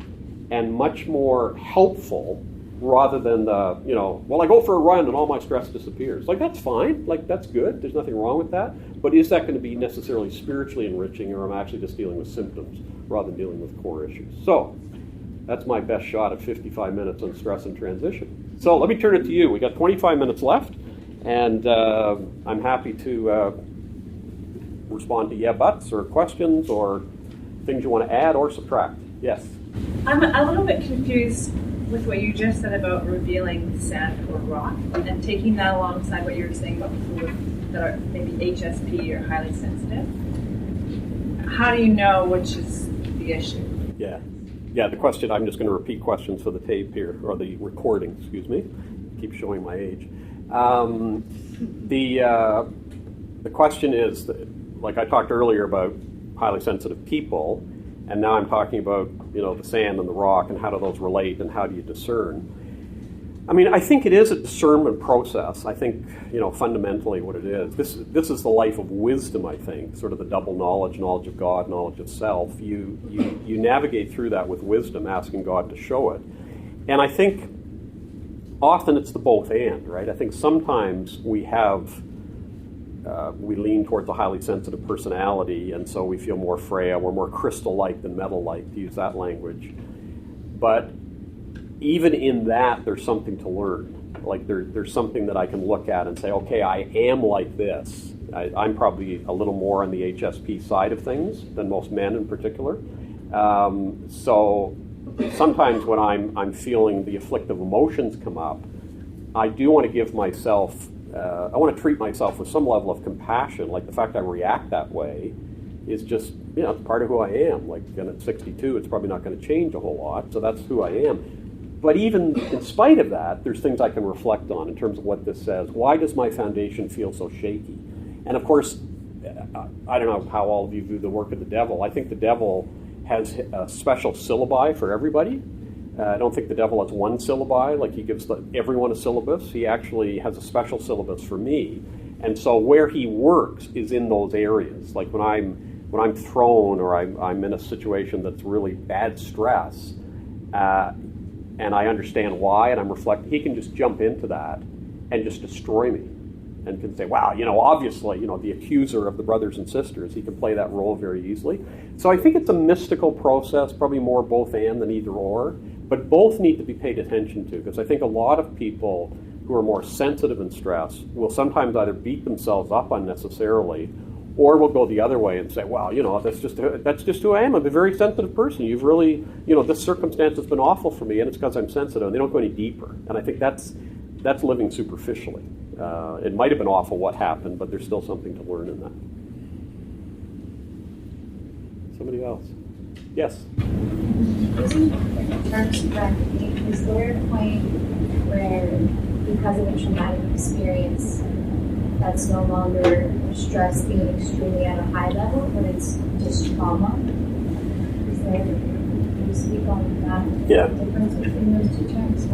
and much more helpful, rather than I go for a run and all my stress disappears. Like, that's fine. Like, that's good. There's nothing wrong with that. But is that going to be necessarily spiritually enriching, or am I actually just dealing with symptoms rather than dealing with core issues? So that's my best shot at 55 minutes on stress and transition. So let me turn it to you. We got 25 minutes left, and I'm happy to respond to buts or questions or things you want to add or subtract. Yes? I'm a little bit confused with what you just said about revealing sand or rock, and taking that alongside what you were saying about people that are maybe HSP or highly sensitive. How do you know which is the issue? Yeah, the question, I'm just going to repeat questions for the tape here, or the recording, excuse me. Keep showing my age. The question is, like I talked earlier about highly sensitive people, and now I'm talking about, the sand and the rock, and how do those relate, and how do you discern? I mean, I think it is a discernment process. I think, fundamentally what it is. This is the life of wisdom, I think, sort of the double knowledge of God, knowledge of self. You navigate through that with wisdom, asking God to show it. And I think often it's the both and, right? I think sometimes we have we lean towards a highly sensitive personality, and so we feel more frail. We're more crystal-like than metal-like, to use that language. But even in that, there's something to learn. Like there's something that I can look at and say, okay, I am like this. I'm probably a little more on the HSP side of things than most men in particular. So sometimes when I'm feeling the afflictive emotions come up, I do want to give myself, I want to treat myself with some level of compassion. Like the fact I react that way is just, it's part of who I am. Like, and at 62, it's probably not going to change a whole lot, so that's who I am. But even in spite of that, there's things I can reflect on in terms of what this says. Why does my foundation feel so shaky? And of course, I don't know how all of you view the work of the devil. I think the devil has a special syllabi for everybody. I don't think the devil has one syllabi, like he gives everyone a syllabus. He actually has a special syllabus for me. And so where he works is in those areas. Like when I'm thrown or I'm in a situation that's really bad stress, and I understand why, and I'm reflecting, he can just jump into that and just destroy me. And can say, wow, obviously, the accuser of the brothers and sisters, he can play that role very easily. So I think it's a mystical process, probably more both and than either or, but both need to be paid attention to, because I think a lot of people who are more sensitive in stress will sometimes either beat themselves up unnecessarily, or will go the other way and say, wow, that's just who I am. I'm a very sensitive person. You've really, this circumstance has been awful for me, and it's because I'm sensitive. And they don't go any deeper. And I think that's living superficially. It might have been awful what happened, but there's still something to learn in that. Somebody else? Yes? Using terms correctly, is there a point where, because of a traumatic experience, that's no longer stress being extremely at a high level, but it's just trauma? Can you speak on that? Yeah. The difference between those two terms?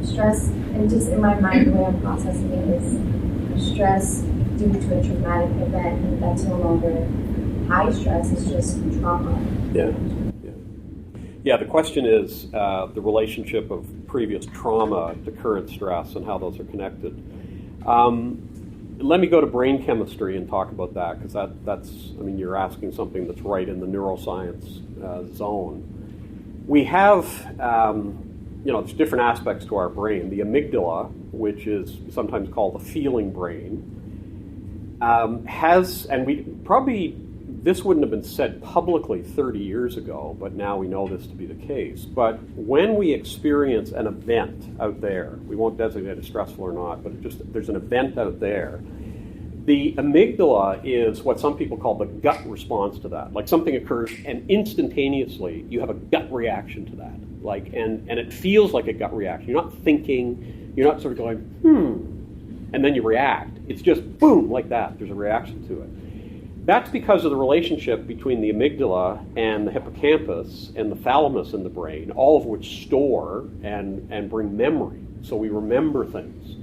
Is stress, and just in my mind, the way I'm processing it is stress due to a traumatic event, and that's no longer high stress, it's just trauma. Yeah, the question is the relationship of previous trauma to current stress and how those are connected. Let me go to brain chemistry and talk about that, because that's you're asking something that's right in the neuroscience zone. We have, there's different aspects to our brain. The amygdala, which is sometimes called the feeling brain, has, and we probably, this wouldn't have been said publicly 30 years ago, but now we know this to be the case. But when we experience an event out there, we won't designate it stressful or not, but there's an event out there, the amygdala is what some people call the gut response to that. Like something occurs and instantaneously you have a gut reaction to that. And it feels like a gut reaction. You're not thinking, you're not sort of going, and then you react. It's just boom, like that. There's a reaction to it. That's because of the relationship between the amygdala and the hippocampus and the thalamus in the brain, all of which store and bring memory. So we remember things.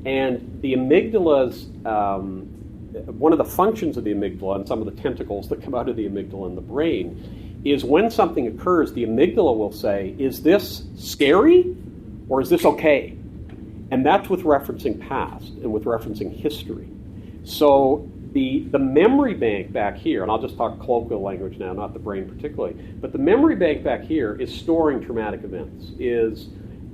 And the amygdala's, one of the functions of the amygdala and some of the tentacles that come out of the amygdala in the brain is when something occurs, the amygdala will say, is this scary or is this okay? And that's with referencing past and with referencing history. So the memory bank back here, and I'll just talk colloquial language now, not the brain particularly, but the memory bank back here is storing traumatic events, is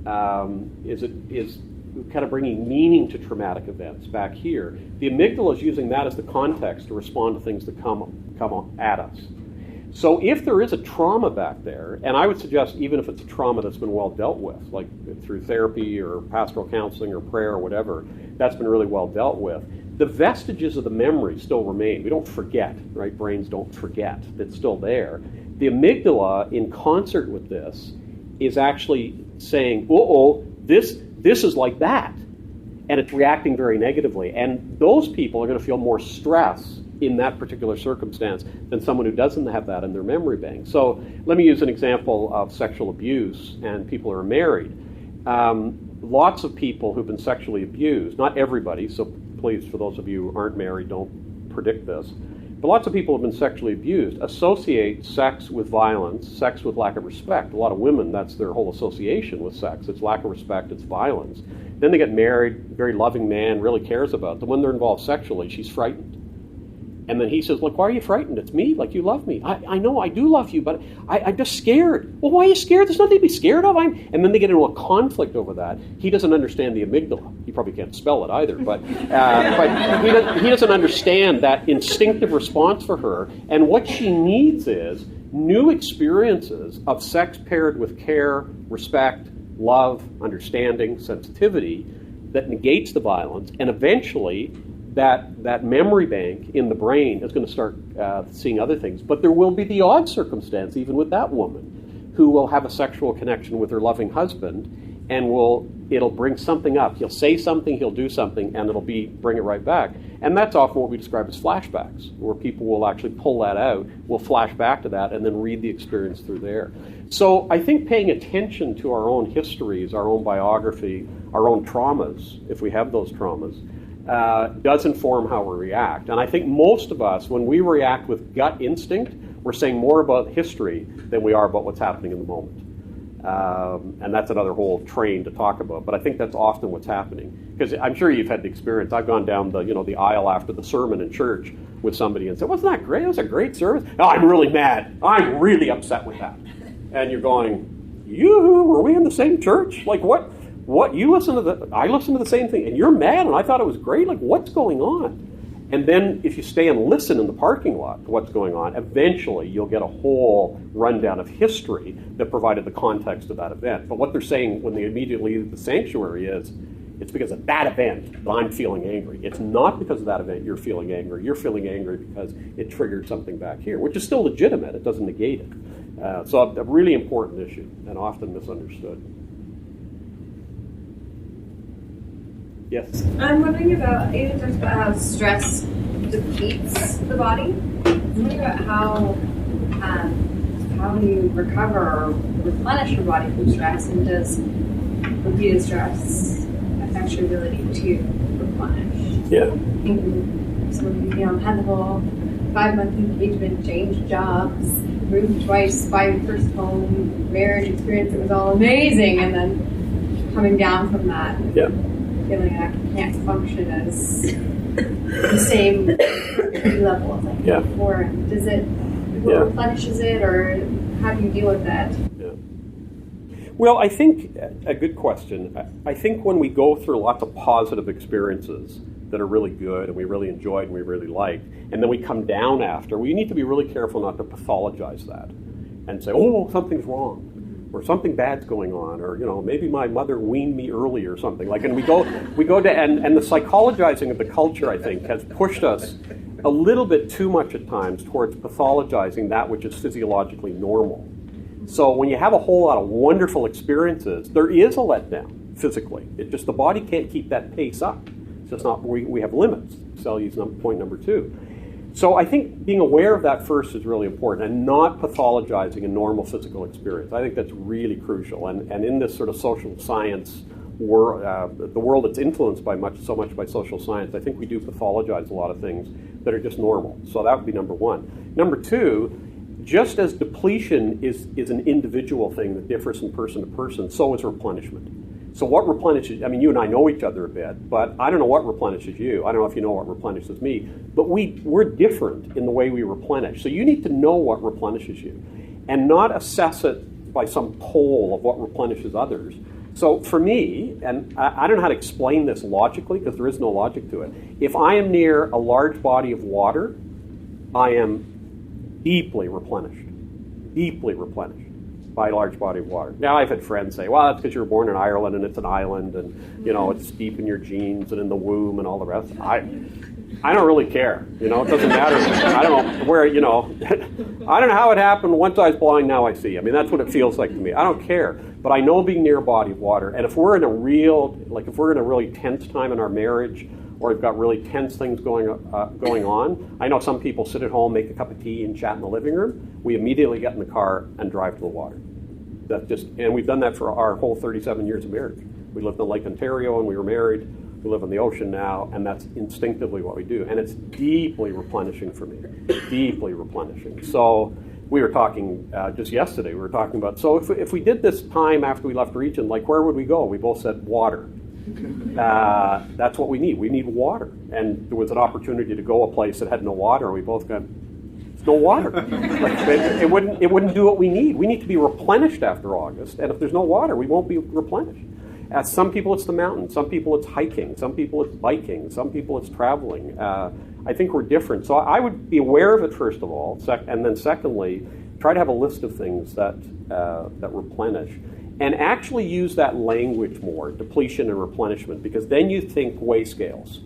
kind of bringing meaning to traumatic events back here. The amygdala is using that as the context to respond to things that come at us. So if there is a trauma back there, and I would suggest even if it's a trauma that's been well dealt with, like through therapy or pastoral counseling or prayer or whatever, that's been really well dealt with, the vestiges of the memory still remain. We don't forget, right? Brains don't forget. It's still there. The amygdala, in concert with this, is actually saying, this is like that. And it's reacting very negatively. And those people are going to feel more stress in that particular circumstance than someone who doesn't have that in their memory bank. So let me use an example of sexual abuse and people who are married. Lots of people who've been sexually abused, not everybody, so please, for those of you who aren't married, don't predict this, but lots of people have been sexually abused, associate sex with violence, sex with lack of respect. A lot of women, that's their whole association with sex. It's lack of respect, it's violence. Then they get married, very loving man, really cares about them. When they're involved sexually, she's frightened. And then he says, look, why are you frightened? It's me, like you love me. I know I do love you, but I'm just scared. Well, why are you scared? There's nothing to be scared of. And then they get into a conflict over that. He doesn't understand the amygdala. He probably can't spell it either, but he doesn't understand that instinctive response for her. And what she needs is new experiences of sex paired with care, respect, love, understanding, sensitivity that negates the violence, and eventually that memory bank in the brain is going to start seeing other things. But there will be the odd circumstance, even with that woman, who will have a sexual connection with her loving husband, and it'll bring something up. He'll say something, he'll do something, and it'll bring it right back. And that's often what we describe as flashbacks, where people will actually pull that out, will flash back to that, and then read the experience through there. So I think paying attention to our own histories, our own biography, our own traumas, if we have those traumas, does inform how we react. And I think most of us, when we react with gut instinct, we're saying more about history than we are about what's happening in the moment. And that's another whole train to talk about. But I think that's often what's happening. Because I'm sure you've had the experience. I've gone down the aisle after the sermon in church with somebody and said, wasn't that great? It was a great service. Oh, I'm really mad. I'm really upset with that. And you're going, yoo-hoo, were we in the same church? Like what? You listen to I listened to the same thing, and you're mad, and I thought it was great. Like, what's going on? And then if you stay and listen in the parking lot to what's going on, eventually you'll get a whole rundown of history that provided the context of that event. But what they're saying when they immediately leave the sanctuary is, it's because of that event that I'm feeling angry. It's not because of that event you're feeling angry. You're feeling angry because it triggered something back here, which is still legitimate. It doesn't negate it. So a really important issue and often misunderstood. Yes. I'm wondering about, you talked about how stress depletes the body. I'm wondering about how do you recover or replenish your body from stress, and does repeated stress affect your ability to replenish? Yeah. Some of you had the whole 5-month engagement, changed jobs, moved twice, buy your first home, marriage experience. It was all amazing, and then coming down from that. Yeah. Feeling like I can't function as the same level as I did before. Does it replenishes it, or how do you deal with that? Yeah. Well, I think a good question. I think when we go through lots of positive experiences that are really good and we really enjoyed and we really liked, and then we come down after, we need to be really careful not to pathologize that and say, oh, something's wrong, or something bad's going on, or maybe my mother weaned me early or something. And we go to and the psychologizing of the culture, I think, has pushed us a little bit too much at times towards pathologizing that which is physiologically normal. So when you have a whole lot of wonderful experiences, there is a letdown physically. It's just the body can't keep that pace up. It's just not. We have limits. So I'll use point number 2. So I think being aware of that first is really important, and not pathologizing a normal physical experience. I think that's really crucial. And in this sort of social science world, the world that's influenced by so much by social science, I think we do pathologize a lot of things that are just normal. So that would be number 1. Number 2, just as depletion is an individual thing that differs from person to person, so is replenishment. So what replenishes, you and I know each other a bit, but I don't know what replenishes you. I don't know if you know what replenishes me, but we're different in the way we replenish. So you need to know what replenishes you and not assess it by some poll of what replenishes others. So for me, and I don't know how to explain this logically because there is no logic to it, if I am near a large body of water, I am deeply replenished by a large body of water. Now, I've had friends say, well, that's because you were born in Ireland and it's an island and, it's deep in your genes and in the womb and all the rest. I don't really care. It doesn't matter. I don't know where, I don't know how it happened. Once I was blind, now I see. That's what it feels like to me. I don't care. But I know being near a body of water, and if we're in a really tense time in our marriage, or we've got really tense things going on. I know some people sit at home, make a cup of tea, and chat in the living room. We immediately get in the car and drive to the water. And we've done that for our whole 37 years of marriage. We lived in Lake Ontario, and we were married We live on the ocean now, and that's instinctively what we do. And it's deeply replenishing for me, deeply replenishing. So we were talking just yesterday, we were talking about, so if we did this time after we left region, like where would we go? We both said water. That's what we need. We need water. And there was an opportunity to go a place that had no water, and we both got, there's no water. Like, it wouldn't do what we need. We need to be replenished after August, and if there's no water, we won't be replenished. Some people it's the mountains, some people it's hiking, some people it's biking, some people it's traveling. I think we're different. So I would be aware of it, first of all, and then secondly, try to have a list of things that replenish. And actually use that language more, depletion and replenishment, because then you think weigh scales.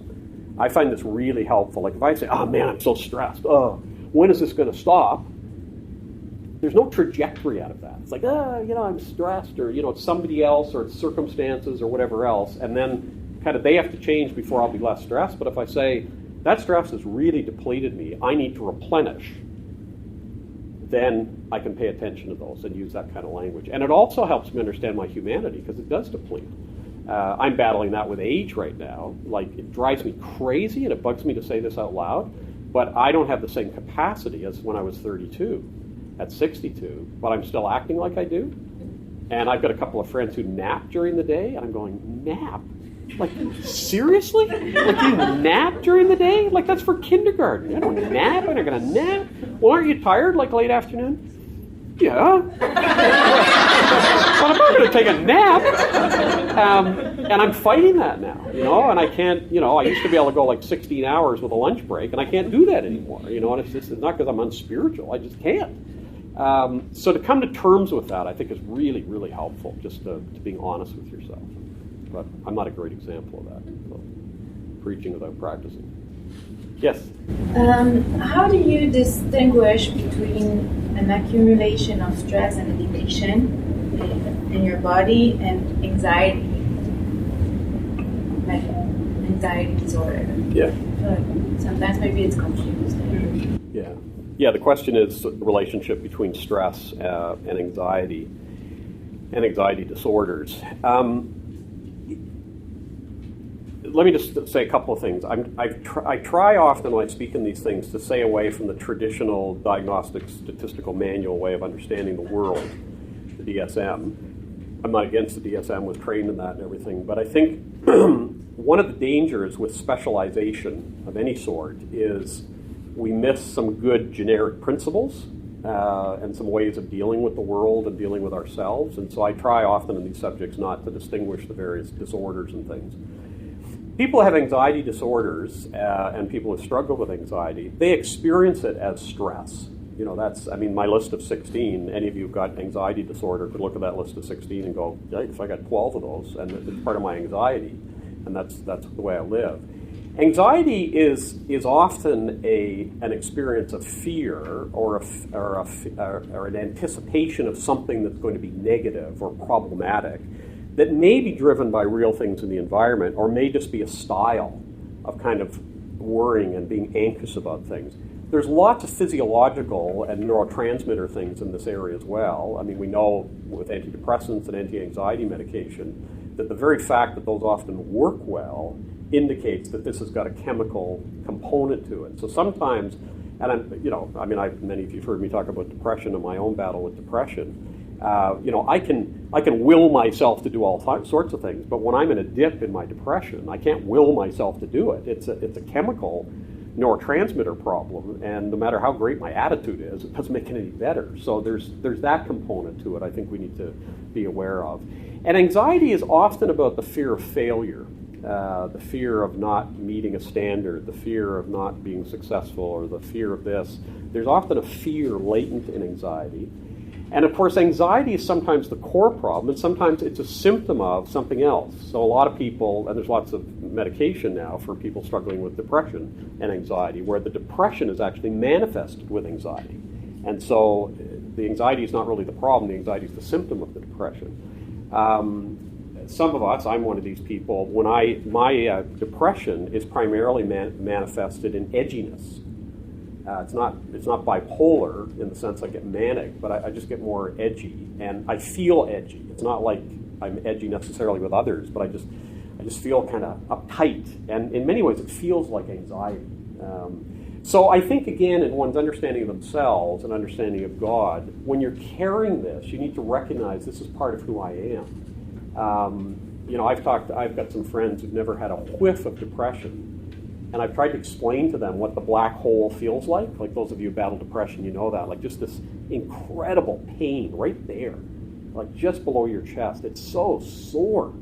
I find this really helpful. Like if I say, oh man, I'm so stressed. Oh, when is this going to stop? There's no trajectory out of that. It's like, I'm stressed, or, it's somebody else, or it's circumstances, or whatever else. And then kind of they have to change before I'll be less stressed. But if I say, that stress has really depleted me, I need to replenish, then I can pay attention to those and use that kind of language. And it also helps me understand my humanity, because it does deplete. I'm battling that with age right now. Like, it drives me crazy, and it bugs me to say this out loud, but I don't have the same capacity as when I was 32. At 62, but I'm still acting like I do. And I've got a couple of friends who nap during the day, and I'm going, nap? Like, seriously? Like, you nap during the day? Like, that's for kindergarten. I don't nap. I'm not going to nap. Well, aren't you tired, like, late afternoon? Yeah. But I'm not going to take a nap. And I'm fighting that now, and I can't, I used to be able to go like 16 hours with a lunch break, and I can't do that anymore, and it's not because I'm unspiritual. I just can't. So to come to terms with that, I think is really, really helpful, just to being honest with yourself. But I'm not a great example of that, so preaching without practicing. Yes? How do you distinguish between an accumulation of stress and addiction in your body and anxiety, like anxiety disorder? Yeah. Sometimes maybe it's confused. Yeah, the question is the relationship between stress and anxiety disorders. Let me just say a couple of things. I try often when I speak in these things to stay away from the traditional diagnostic statistical manual way of understanding the world, the DSM. I'm not against the DSM, was trained in that and everything, but I think one of the dangers with specialization of any sort is we miss some good generic principles and some ways of dealing with the world and dealing with ourselves. And so I try often in these subjects not to distinguish the various disorders and things. People who have anxiety disorders and people who struggle with anxiety, they experience it as stress. My list of 16, any of you who've got anxiety disorder could look at that list of 16 and go, yikes, I got 12 of those, and it's part of my anxiety, and that's the way I live. Anxiety is often an experience of fear or an anticipation of something that's going to be negative or problematic that may be driven by real things in the environment, or may just be a style of kind of worrying and being anxious about things. There's lots of physiological and neurotransmitter things in this area as well. I mean, we know with antidepressants and anti-anxiety medication that the very fact that those often work well indicates that this has got a chemical component to it. So sometimes, and many of you have heard me talk about depression and my own battle with depression. I can will myself to do all sorts of things, but when I'm in a dip in my depression, I can't will myself to do it. It's a chemical neurotransmitter problem, and no matter how great my attitude is, it doesn't make it any better. So there's that component to it I think we need to be aware of. And anxiety is often about the fear of failure, the fear of not meeting a standard, the fear of not being successful, or the fear of this. There's often a fear latent in anxiety. And of course, anxiety is sometimes the core problem, and sometimes it's a symptom of something else. So a lot of people, and there's lots of medication now for people struggling with depression and anxiety, where the depression is actually manifested with anxiety. And so the anxiety is not really the problem, the anxiety is the symptom of the depression. Some of us, I'm one of these people, my depression is primarily manifested in edginess. It's not bipolar in the sense I get manic, but I just get more edgy, and I feel edgy. It's not like I'm edgy necessarily with others, but I just feel kind of uptight. And in many ways, it feels like anxiety. So I think, again, in one's understanding of themselves and understanding of God, when you're carrying this, you need to recognize this is part of who I am. I've got some friends who've never had a whiff of depression, and I've tried to explain to them what the black hole feels like. Like those of you who battle depression, you know that. Like just this incredible pain right there, like just below your chest. It's so sore.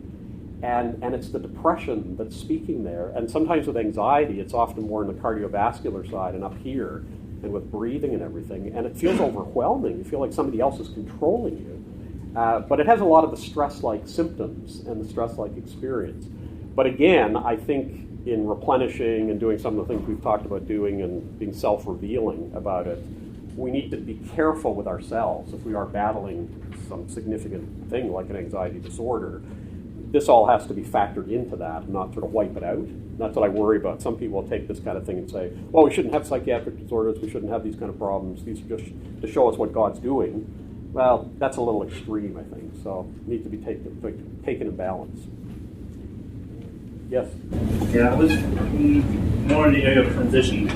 And it's the depression that's speaking there. And sometimes with anxiety, it's often more on the cardiovascular side and up here and with breathing and everything. And it feels overwhelming. You feel like somebody else is controlling you. But it has a lot of the stress-like symptoms and the stress-like experience. But again, I think in replenishing and doing some of the things we've talked about doing and being self-revealing about it, we need to be careful with ourselves if we are battling some significant thing like an anxiety disorder. This all has to be factored into that and not sort of wipe it out. That's what I worry about. Some people will take this kind of thing and say, well, we shouldn't have psychiatric disorders, we shouldn't have these kind of problems, these are just to show us what God's doing. Well, that's a little extreme, I think, so need to be taken in balance. Yes? Yeah, I was more in the area of transition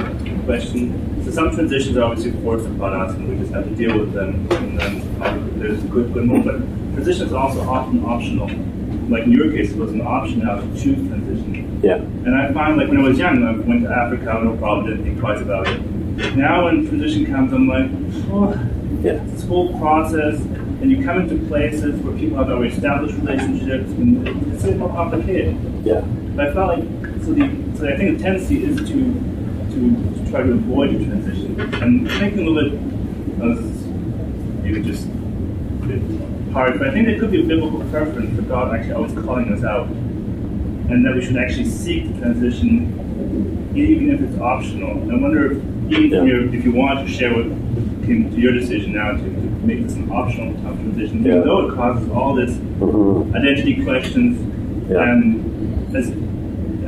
question. So some transitions are obviously forced upon us and we just have to deal with them, and then there's good move, but transition is also often optional. Like in your case, it was an option now to choose transition. Yeah. And I find, like when I was young, I went to Africa, no problem, didn't think twice about it. Now when transition comes, I'm like, this whole process, and you come into places where people have already established relationships, and it's a bit more complicated. Yeah. But I felt like, so I think the tendency is to try to avoid the transition. And thinking a little bit, maybe just a bit hard, but I think there could be a biblical preference for God actually always calling us out, and that we should actually seek the transition, even if it's optional. And I wonder if you want to share what came to your decision now to make this an optional tough transition, even though it causes all this identity questions. And as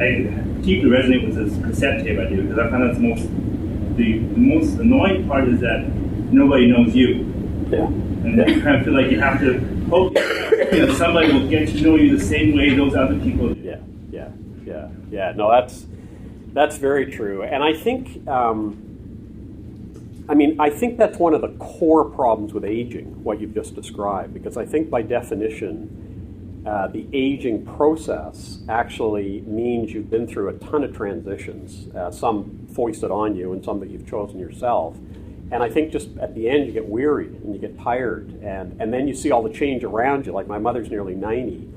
I deeply resonate with this cassette tape idea, because I find that the most annoying part is that nobody knows you. And you kind of feel like you have to hope somebody will get to know you the same way those other people do. Yeah. No, that's very true. And I think, I think that's one of the core problems with aging, what you've just described, because I think by definition, the aging process actually means you've been through a ton of transitions, some foisted on you and some that you've chosen yourself. And I think just at the end you get weary and you get tired, and then you see all the change around you. Like my mother's nearly 90,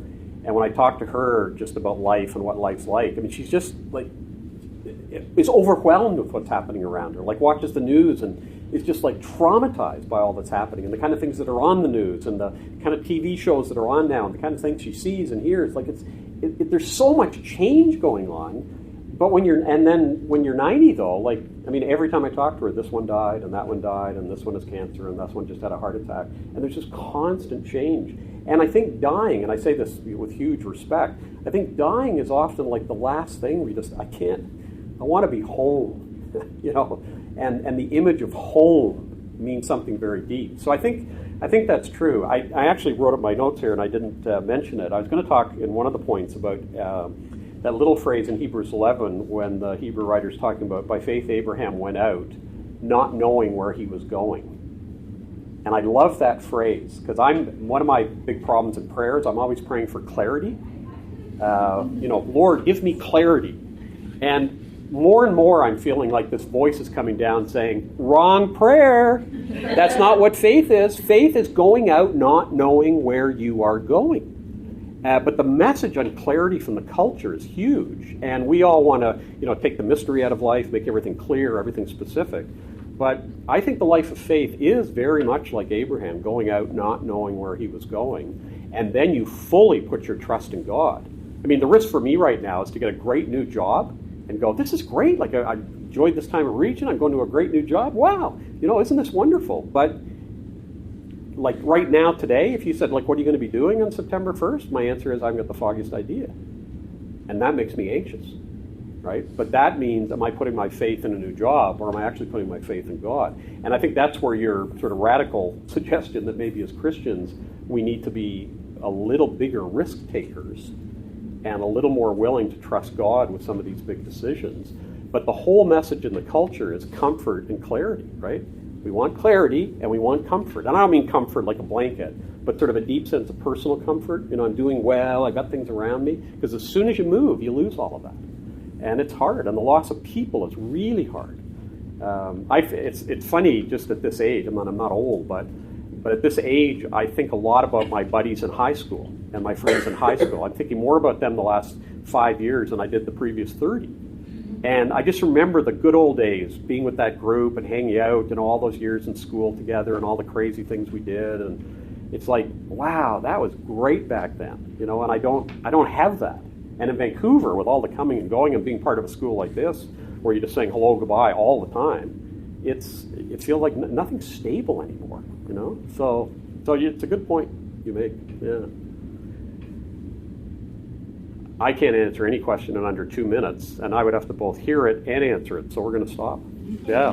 and when I talk to her just about life and what life's like, she's just like is overwhelmed with what's happening around her. Like watches the news and is just like traumatized by all that's happening and the kind of things that are on the news and the kind of TV shows that are on now and the kind of things she sees and hears. Like there's so much change going on. But when you're 90 though, every time I talk to her, this one died and that one died and this one has cancer and this one just had a heart attack, and there's just constant change. And I think dying, and I say this with huge respect, I think dying is often like the last thing I want to be home, and the image of home means something very deep. So I think that's true. I actually wrote up my notes here and I didn't mention it. I was going to talk in one of the points about that little phrase in Hebrews 11 when the Hebrew writer's talking about, by faith Abraham went out, not knowing where he was going. And I love that phrase, because one of my big problems in prayer is I'm always praying for clarity. Lord, give me clarity. And more I'm feeling like this voice is coming down saying, wrong prayer. That's not what faith is. Faith is going out not knowing where you are going. But the message on clarity from the culture is huge, and we all want to, take the mystery out of life, make everything clear, everything specific. But I think the life of faith is very much like Abraham, going out not knowing where he was going, and then you fully put your trust in God. The risk for me right now is to get a great new job and go, this is great. Like I enjoyed this time of region. I'm going to a great new job. Wow, isn't this wonderful? But like right now, today, if you said, like, what are you going to be doing on September 1st? My answer is, I've got the foggiest idea. And that makes me anxious, right? But that means, am I putting my faith in a new job, or am I actually putting my faith in God? And I think that's where your sort of radical suggestion that maybe as Christians, we need to be a little bigger risk takers and a little more willing to trust God with some of these big decisions. But the whole message in the culture is comfort and clarity, right? We want clarity and we want comfort. And I don't mean comfort like a blanket, but sort of a deep sense of personal comfort. You know, I'm doing well, I got things around me. Because as soon as you move, you lose all of that. And it's hard, and the loss of people is really hard. It's funny just at this age, I'm not old, but at this age, I think a lot about my buddies in high school and my friends in high school. I'm thinking more about them the last 5 years than I did the previous 30. And I just remember the good old days, being with that group and hanging out, you know, all those years in school together and all the crazy things we did. And it's like, wow, that was great back then, you know, and I don't have that. And in Vancouver, with all the coming and going and being part of a school like this, where you're just saying hello, goodbye all the time, it feels like nothing's stable anymore, you know? So it's a good point you make, yeah. I can't answer any question in under 2 minutes, and I would have to both hear it and answer it, so we're going to stop. Yeah.